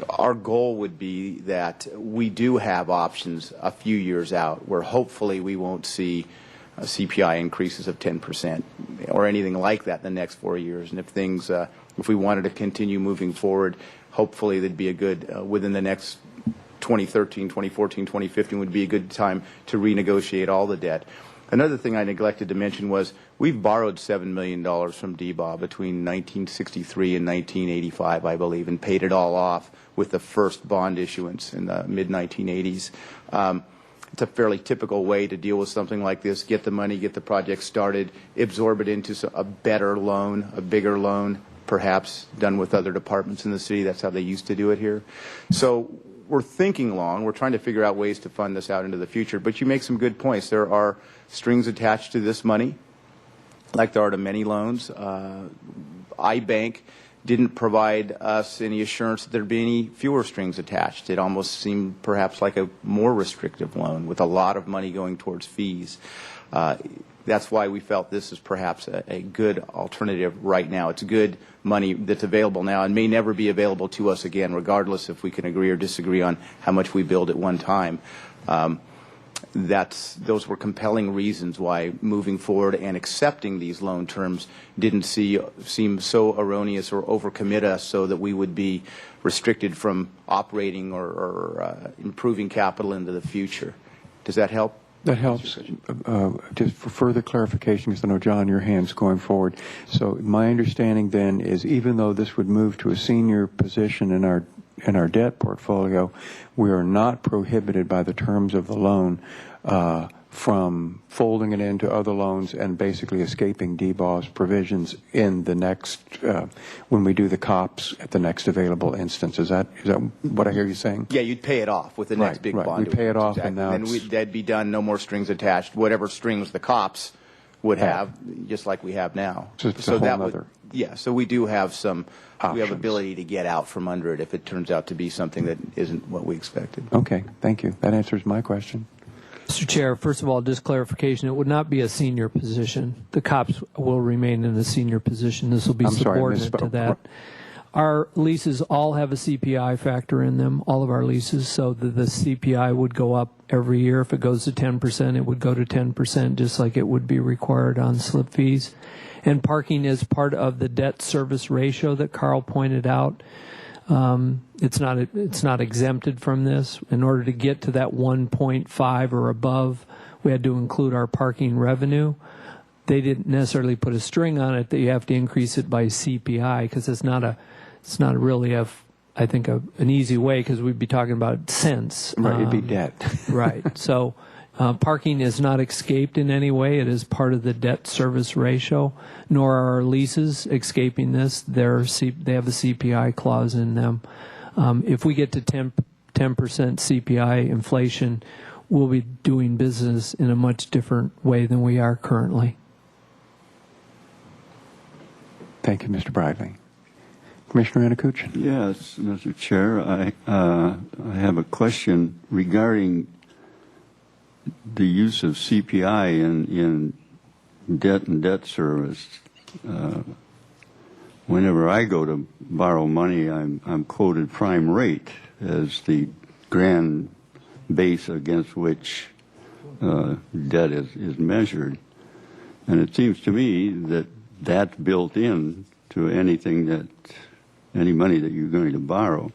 Our goal would be that we do have options a few years out where hopefully we won't see CPI increases of 10% or anything like that in the next 4 years. And if we wanted to continue moving forward, hopefully there'd be a good, within the next 2013, 2014, 2015 would be a good time to renegotiate all the debt. Another thing I neglected to mention was we've borrowed $7 million from DBA between 1963 and 1985, I believe, and paid it all off with the first bond issuance in the mid-1980s. It's a fairly typical way to deal with something like this: get the money, get the project started, absorb it into a better loan, a bigger loan, perhaps done with other departments in the city. That's how they used to do it here. So we're thinking long. We're trying to figure out ways to fund this out into the future. But you make some good points. There are strings attached to this money, like there are to many loans. iBank didn't provide us any assurance that there'd be any fewer strings attached. It almost seemed perhaps like a more restrictive loan with a lot of money going towards fees. That's why we felt this is perhaps a good alternative right now. It's good money that's available now and may never be available to us again, regardless if we can agree or disagree on how much we build at one time. Those were compelling reasons why moving forward and accepting these loan terms didn't seem so erroneous or overcommit us so that we would be restricted from operating or improving capital into the future. Does that help? That helps. Just for further clarification, because I know, John, your hand's going forward. So my understanding then is, even though this would move to a senior position in our debt portfolio, we are not prohibited by the terms of the loan from folding it into other loans and basically escaping DBA's provisions in the next, when we do the COPS at the next available instance. Is that what I hear you saying? Yeah, you'd pay it off with the next big bond. We pay it off, exactly. and now then that'd be done, no more strings attached. Whatever strings the COPS would have, just like we have now. So it's a whole nother. Yeah, so we do have some, options. we have ability to get out from under it if it turns out to be something that isn't what we expected. Okay, thank you. That answers my question. Mr. Chair, first of all, just clarification, it would not be a senior position. The cops will remain in a senior position. This will be subordinate to that. Our leases all have a CPI factor in them, all of our leases, so that the CPI would go up every year. If it goes to 10%, it would go to 10%, just like it would be required on slip fees. And parking is part of the debt service ratio that Carl pointed out. It's not exempted from this. In order to get to that 1.5 or above, we had to include our parking revenue. They didn't necessarily put a string on it that you have to increase it by CPI, because it's not really I think an easy way, because we'd be talking about cents. Right, it'd be debt. Right. So parking is not escaped in any way. It is part of the debt service ratio, nor are our leases escaping this. They have a CPI clause in them. If we get to 10% CPI inflation, we'll be doing business in a much different way than we are currently. Thank you, Mr. Bradley. Commissioner Anakuch? Yes, Mr. Chair. I have a question regarding the use of CPI in debt and debt service. Whenever I go to borrow money, I'm quoted prime rate as the grand base against which debt is measured. And it seems to me that that's built in to any money that you're going to borrow.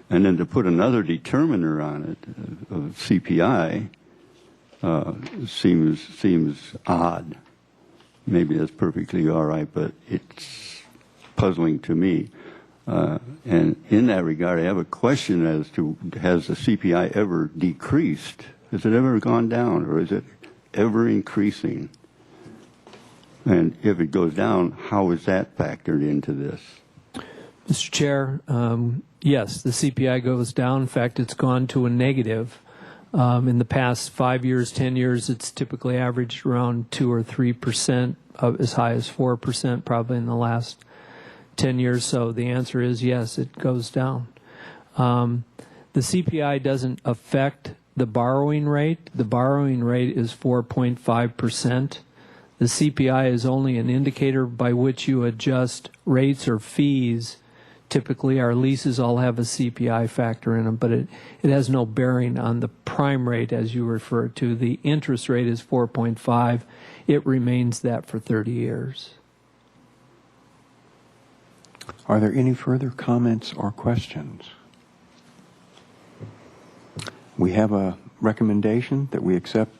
And then to put another determiner on it of CPI seems odd. Maybe that's perfectly all right, but it's puzzling to me. And in that regard, I have a question as to, has the CPI ever decreased? Has it ever gone down, or is it ever increasing? And if it goes down, how is that factored into this? Mr. Chair, yes, the CPI goes down. In fact, it's gone to a negative. In the past 5 years, 10 years, it's typically averaged around 2 or 3%, as high as 4% probably in the last 10 years. So the answer is yes, it goes down. The CPI doesn't affect the borrowing rate. The borrowing rate is 4.5%. The CPI is only an indicator by which you adjust rates or fees. Typically, our leases all have a CPI factor in them, but it has no bearing on the prime rate, as you refer to. The interest rate is 4.5. It remains that for 30 years. Are there any further comments or questions? We have a recommendation that we accept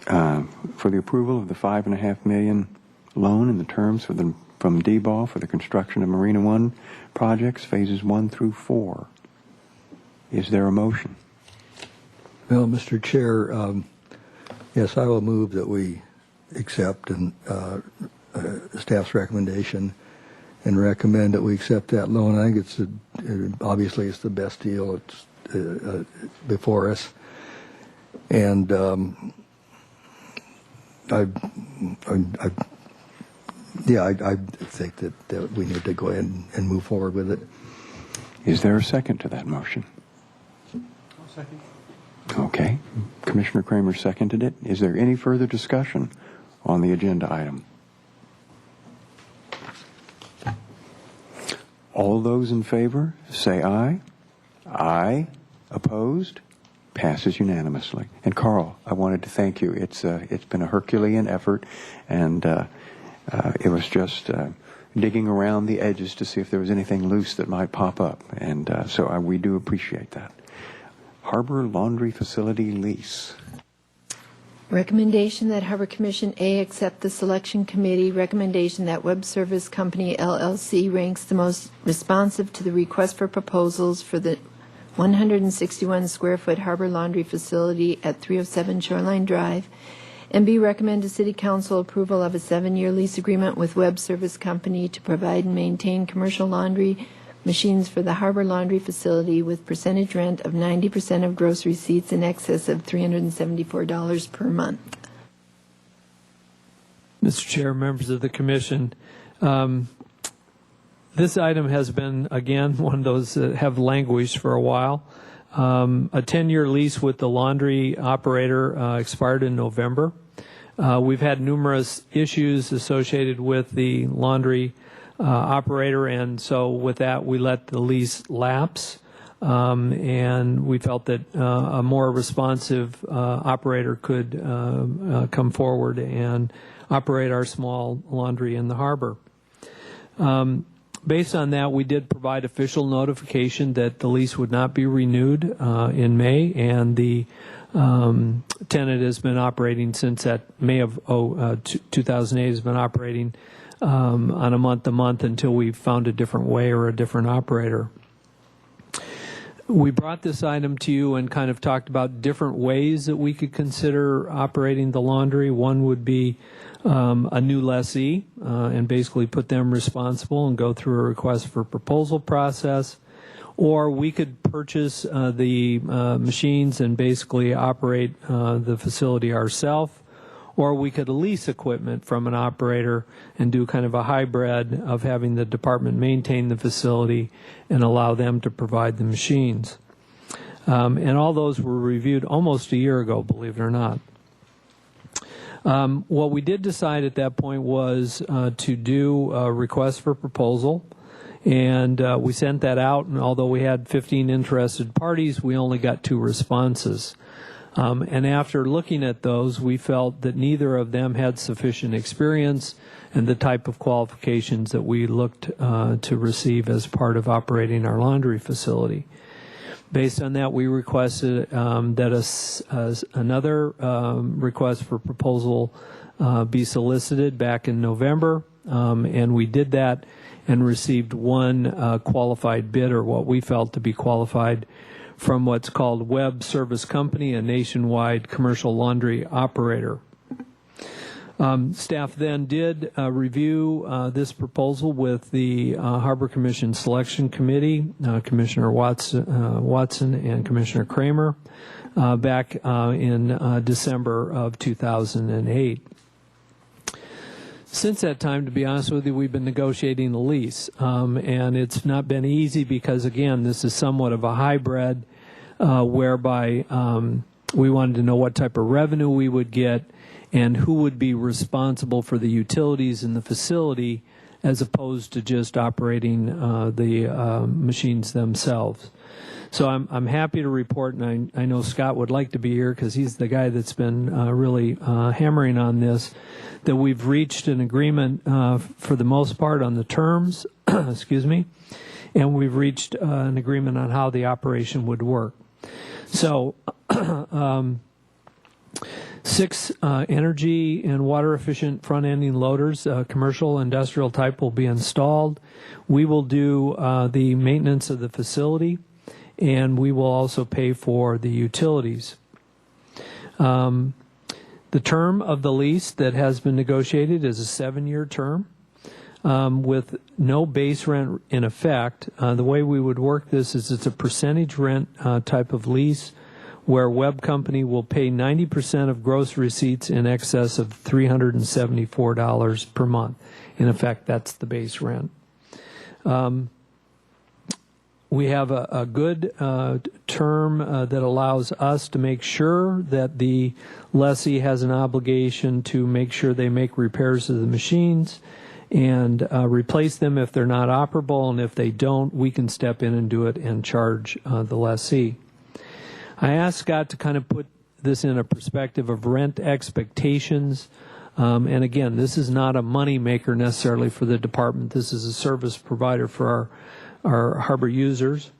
for the approval of the $5.5 million loan and the terms from DBAW for the construction of Marina One projects, phases 1 through 4. Is there a motion? Well, Mr. Chair, yes, I will move that we accept staff's recommendation and recommend that we accept that loan. I think obviously it's the best deal. It's before us, and I think that we need to go ahead and move forward with it. Is there a second to that motion? I'll second. Okay. Commissioner Kramer seconded it. Is there any further discussion on the agenda item? All those in favor, say aye. Aye. Opposed? Passes unanimously. And Carl, I wanted to thank you. It's been a Herculean effort, and it was just digging around the edges to see if there was anything loose that might pop up, and so we do appreciate that. Harbor Laundry Facility lease. Recommendation that Harbor Commission A accept the selection committee recommendation that Web Service Company LLC ranks the most responsive to the request for proposals for the 161 square foot harbor laundry facility at 307 Shoreline Drive, and B, recommend to City Council approval of a 7-year lease agreement with Web Service Company to provide and maintain commercial laundry machines for the harbor laundry facility with percentage rent of 90% of gross receipts in excess of $374 per month. Mr. Chair, members of the Commission, this item has been, again, one of those that have languished for a while. A 10-year lease with the laundry operator expired in November. We've had numerous issues associated with the laundry operator, and so with that, we let the lease lapse. And we felt that a more responsive operator could come forward and operate our small laundry in the harbor. Based on that, we did provide official notification that the lease would not be renewed in May, and the tenant has been operating since that May of 2008, has been operating on a month-to-month until we found a different way or a different operator. We brought this item to you and kind of talked about different ways that we could consider operating the laundry. One would be a new lessee and basically put them responsible and go through a request for proposal process. Or we could purchase the machines and basically operate the facility ourselves. Or we could lease equipment from an operator and do kind of a hybrid of having the department maintain the facility and allow them to provide the machines. And all those were reviewed almost a year ago, believe it or not. What we did decide at that point was to do a request for proposal, and we sent that out, and although we had 15 interested parties, we only got 2 responses. And after looking at those, we felt that neither of them had sufficient experience and the type of qualifications that we looked to receive as part of operating our laundry facility. Based on that, we requested that another request for proposal be solicited back in November, and we did that and received 1 qualified bid, or what we felt to be qualified, from what's called Web Service Company, a nationwide commercial laundry operator. Staff then did review this proposal with the Harbor Commission Selection Committee, Commissioner Watson and Commissioner Kramer, back in December of 2008. Since that time, to be honest with you, we've been negotiating the lease, and it's not been easy because, again, this is somewhat of a hybrid whereby we wanted to know what type of revenue we would get and who would be responsible for the utilities in the facility as opposed to just operating the machines themselves. So I'm happy to report, and I know Scott would like to be here because he's the guy that's been really hammering on this, that we've reached an agreement for the most part on the terms, excuse me, and we've reached an agreement on how the operation would work. So 6 energy and water efficient front ending loaders, commercial industrial type, will be installed. We will do the maintenance of the facility, and we will also pay for the utilities. The term of the lease that has been negotiated is a 7-year term with no base rent in effect. The way we would work this is it's a percentage rent type of lease where Webb Company will pay 90% of gross receipts in excess of $374 per month. In effect, that's the base rent. We have a good term that allows us to make sure that the lessee has an obligation to make sure they make repairs to the machines and replace them if they're not operable, and if they don't, we can step in and do it and charge the lessee. I asked Scott to kind of put this in a perspective of rent expectations. And again, this is not a money maker necessarily for the department. This is a service provider for our harbor users.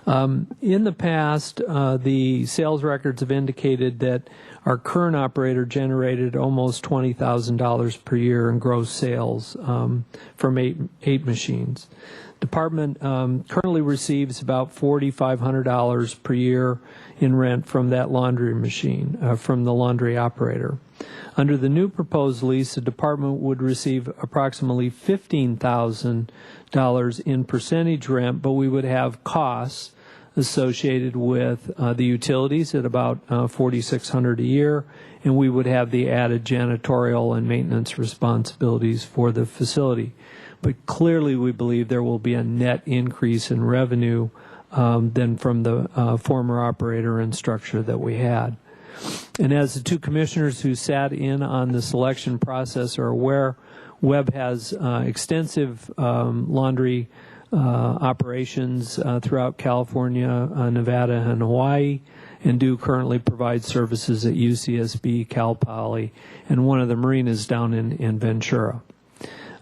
In the past, the sales records have indicated that our current operator generated almost $20,000 per year in gross sales from eight machines. Department currently receives about $4,500 per year in rent from that laundry machine, from the laundry operator. Under the new proposed lease, the department would receive approximately $15,000 in percentage rent, but we would have costs associated with the utilities at about $4,600 a year, and we would have the added janitorial and maintenance responsibilities for the facility. But clearly we believe there will be a net increase in revenue than from the former operator and structure that we had. And as the 2 commissioners who sat in on the selection process are aware, Webb has extensive laundry operations throughout California, Nevada, and Hawaii, and do currently provide services at UCSB, Cal Poly, and one of the marinas down in Ventura.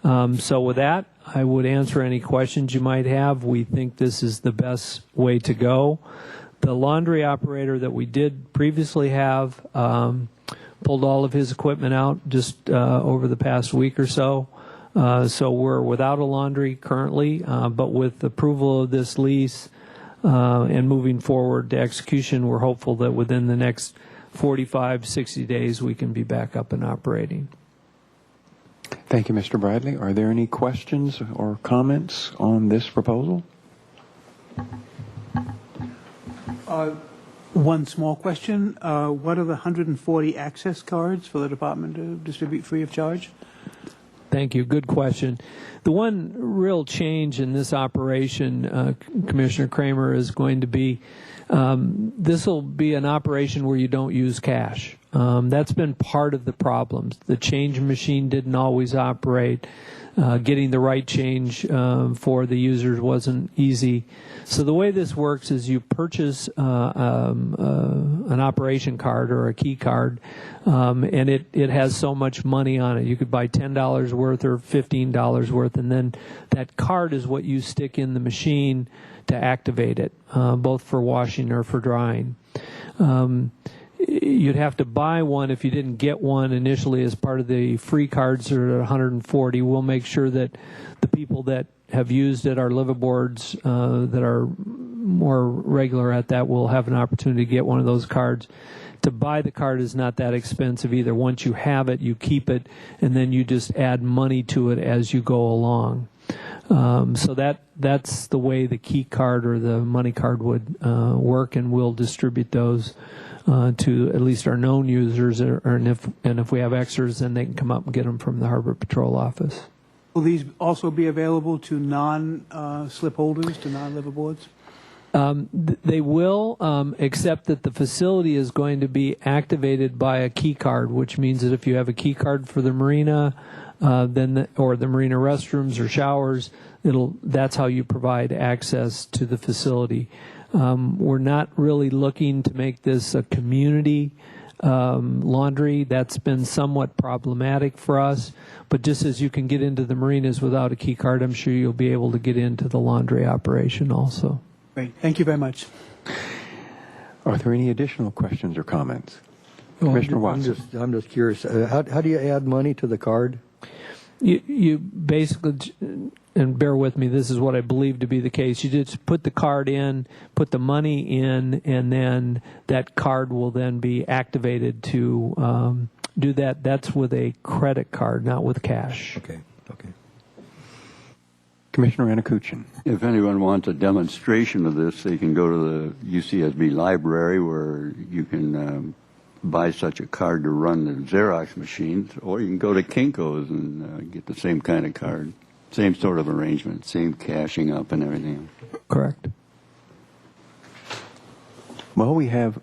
So with that, I would answer any questions you might have. We think this is the best way to go. The laundry operator that we did previously have pulled all of his equipment out just over the past week or so. So we're without a laundry currently, but with approval of this lease and moving forward to execution, we're hopeful that within the next 45, 60 days we can be back up and operating. Thank you, Mr. Bradley. Are there any questions or comments on this proposal? One small question. What are the 140 access cards for the department to distribute free of charge? Thank you. Good question. The one real change in this operation, Commissioner Kramer, is going to be this will be an operation where you don't use cash. That's been part of the problems. The change machine didn't always operate. Getting the right change for the users wasn't easy. So the way this works is you purchase an operation card or a key card, and it has so much money on it. You could buy $10 worth or $15 worth, and then that card is what you stick in the machine to activate it, both for washing or for drying. You'd have to buy one if you didn't get one initially as part of the free cards that are at 140. We'll make sure that the people that have used it, our liveaboards that are more regular at that, will have an opportunity to get one of those cards. To buy the card is not that expensive either. Once you have it, you keep it, and then you just add money to it as you go along. So that's the way the key card or the money card would work, and we'll distribute those to at least our known users, and if we have extras, then they can come up and get them from the Harbor Patrol office. Will these also be available to non-slip holders, to non-liveaboards? They will, except that the facility is going to be activated by a key card, which means that if you have a key card for the marina, or the marina restrooms or showers, that's how you provide access to the facility. We're not really looking to make this a community laundry. That's been somewhat problematic for us. But just as you can get into the marinas without a key card, I'm sure you'll be able to get into the laundry operation also. Great. Thank you very much. Are there any additional questions or comments? Commissioner Watson. I'm just curious. How do you add money to the card? You basically, and bear with me, this is what I believe to be the case. You just put the card in, put the money in, and then that card will then be activated to do that. That's with a credit card, not with cash. Okay. Commissioner Anakuchin. If anyone wants a demonstration of this, they can go to the UCSB library where you can buy such a card to run the Xerox machines, or you can go to Kinko's and get the same kind of card. Same sort of arrangement, same cashing up and everything. Correct. Well, we have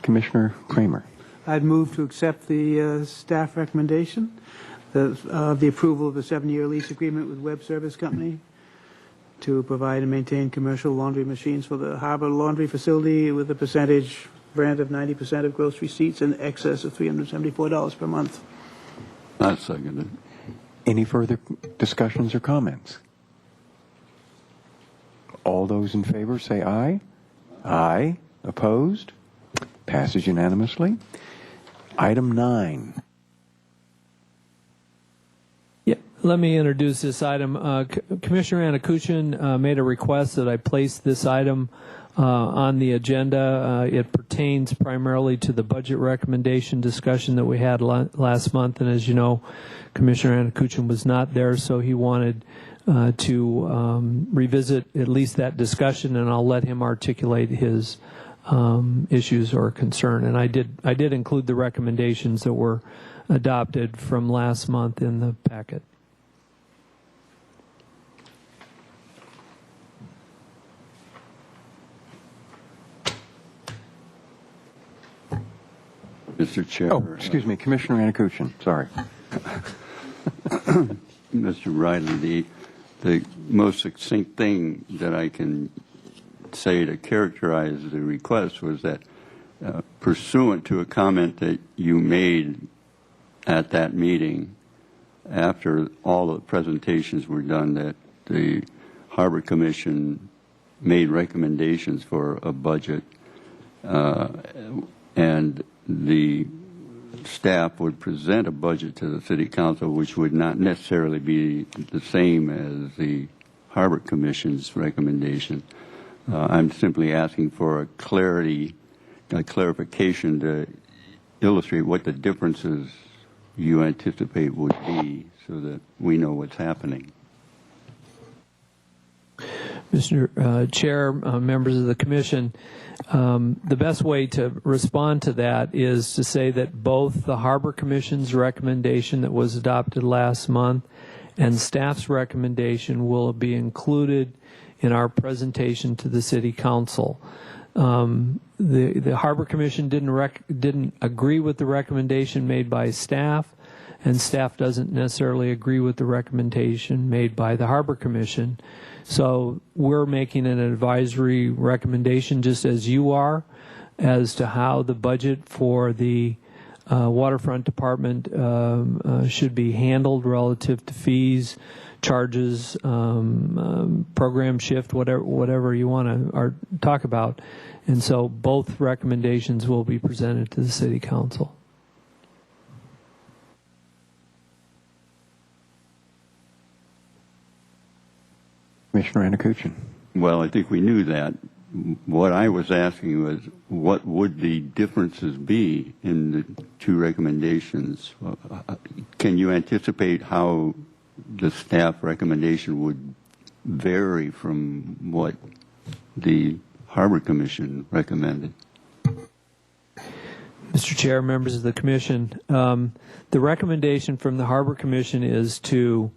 Commissioner Kramer. I'd move to accept the staff recommendation, the approval of the 7-year lease agreement with Web Service Company to provide and maintain commercial laundry machines for the harbor laundry facility with a percentage grant of 90% of gross receipts in excess of $374 per month. I second it. Any further discussions or comments? All those in favor say aye. Aye. Opposed? Passes unanimously. Item 9. Yeah, let me introduce this item. Commissioner Anakuchin made a request that I place this item on the agenda. It pertains primarily to the budget recommendation discussion that we had last month, and as you know, Commissioner Anakuchin was not there, so he wanted to revisit at least that discussion, and I'll let him articulate his issues or concern. And I did include the recommendations that were adopted from last month in the packet. Mr. Chair. Oh, excuse me, Commissioner Anakuchin. Sorry. Mr. Riley, the most succinct thing that I can say to characterize the request was that pursuant to a comment that you made at that meeting after all the presentations were done, that the Harbor Commission made recommendations for a budget and the staff would present a budget to the City Council which would not necessarily be the same as the Harbor Commission's recommendation. I'm simply asking for a clarification to illustrate what the differences you anticipate would be so that we know what's happening. Mr. Chair, members of the Commission, the best way to respond to that is to say that both the Harbor Commission's recommendation that was adopted last month and staff's recommendation will be included in our presentation to the City Council. The Harbor Commission didn't agree with the recommendation made by staff, and staff doesn't necessarily agree with the recommendation made by the Harbor Commission. So we're making an advisory recommendation, just as you are, as to how the budget for the waterfront department should be handled relative to fees, charges, program shift, whatever you want to talk about. And so both recommendations will be presented to the City Council. Commissioner Anakuchin. Well, I think we knew that. What I was asking was, what would the differences be in the two recommendations? Can you anticipate how the staff recommendation would vary from what the Harbor Commission recommended? Mr. Chair, members of the Commission, the recommendation from the Harbor Commission is to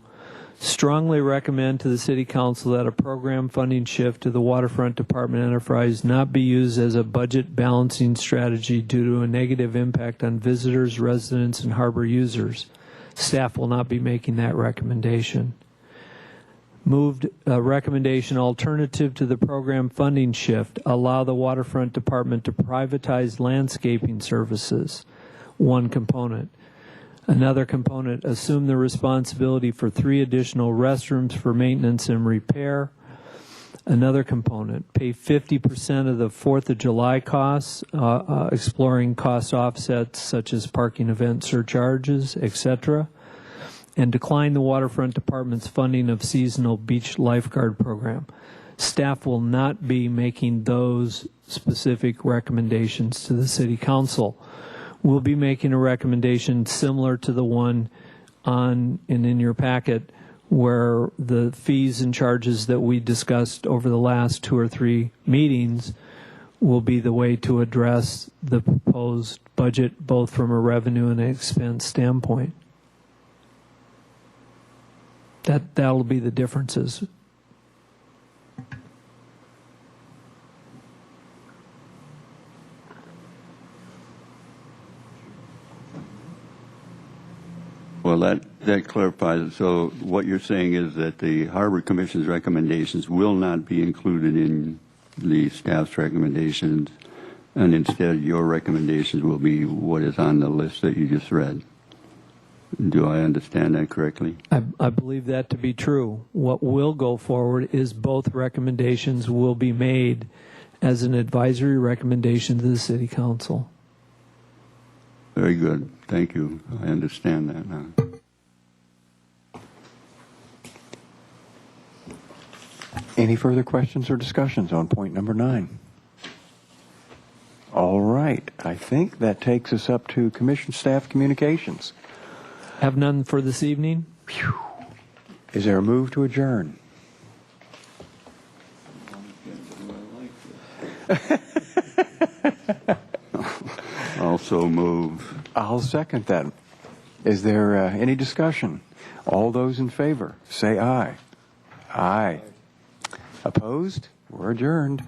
strongly recommend to the City Council that a program funding shift to the waterfront department enterprise not be used as a budget balancing strategy due to a negative impact on visitors, residents, and harbor users. Staff will not be making that recommendation. Moved recommendation alternative to the program funding shift, allow the Waterfront Department to privatize landscaping services. One component. Another component, assume the responsibility for 3 additional restrooms for maintenance and repair. Another component, pay 50% of the 4th of July costs, exploring cost offsets such as parking event surcharges, etc., and decline the Waterfront Department's funding of seasonal beach lifeguard program. Staff will not be making those specific recommendations to the City Council. We'll be making a recommendation similar to the one on and in your packet, where the fees and charges that we discussed over the last 2 or 3 meetings will be the way to address the proposed budget, both from a revenue and expense standpoint. That'll be the differences. Well, that clarifies it. So what you're saying is that the Harbor Commission's recommendations will not be included in the staff's recommendations, and instead your recommendations will be what is on the list that you just read. Do I understand that correctly? I believe that to be true. What will go forward is both recommendations will be made as an advisory recommendation to the City Council. Very good. Thank you. I understand that now. Any further questions or discussions on point number 9? All right. I think that takes us up to Commission staff communications. Have none for this evening? Is there a move to adjourn? Also move. I'll second that. Is there any discussion? All those in favor, say aye. Aye. Opposed? We're adjourned.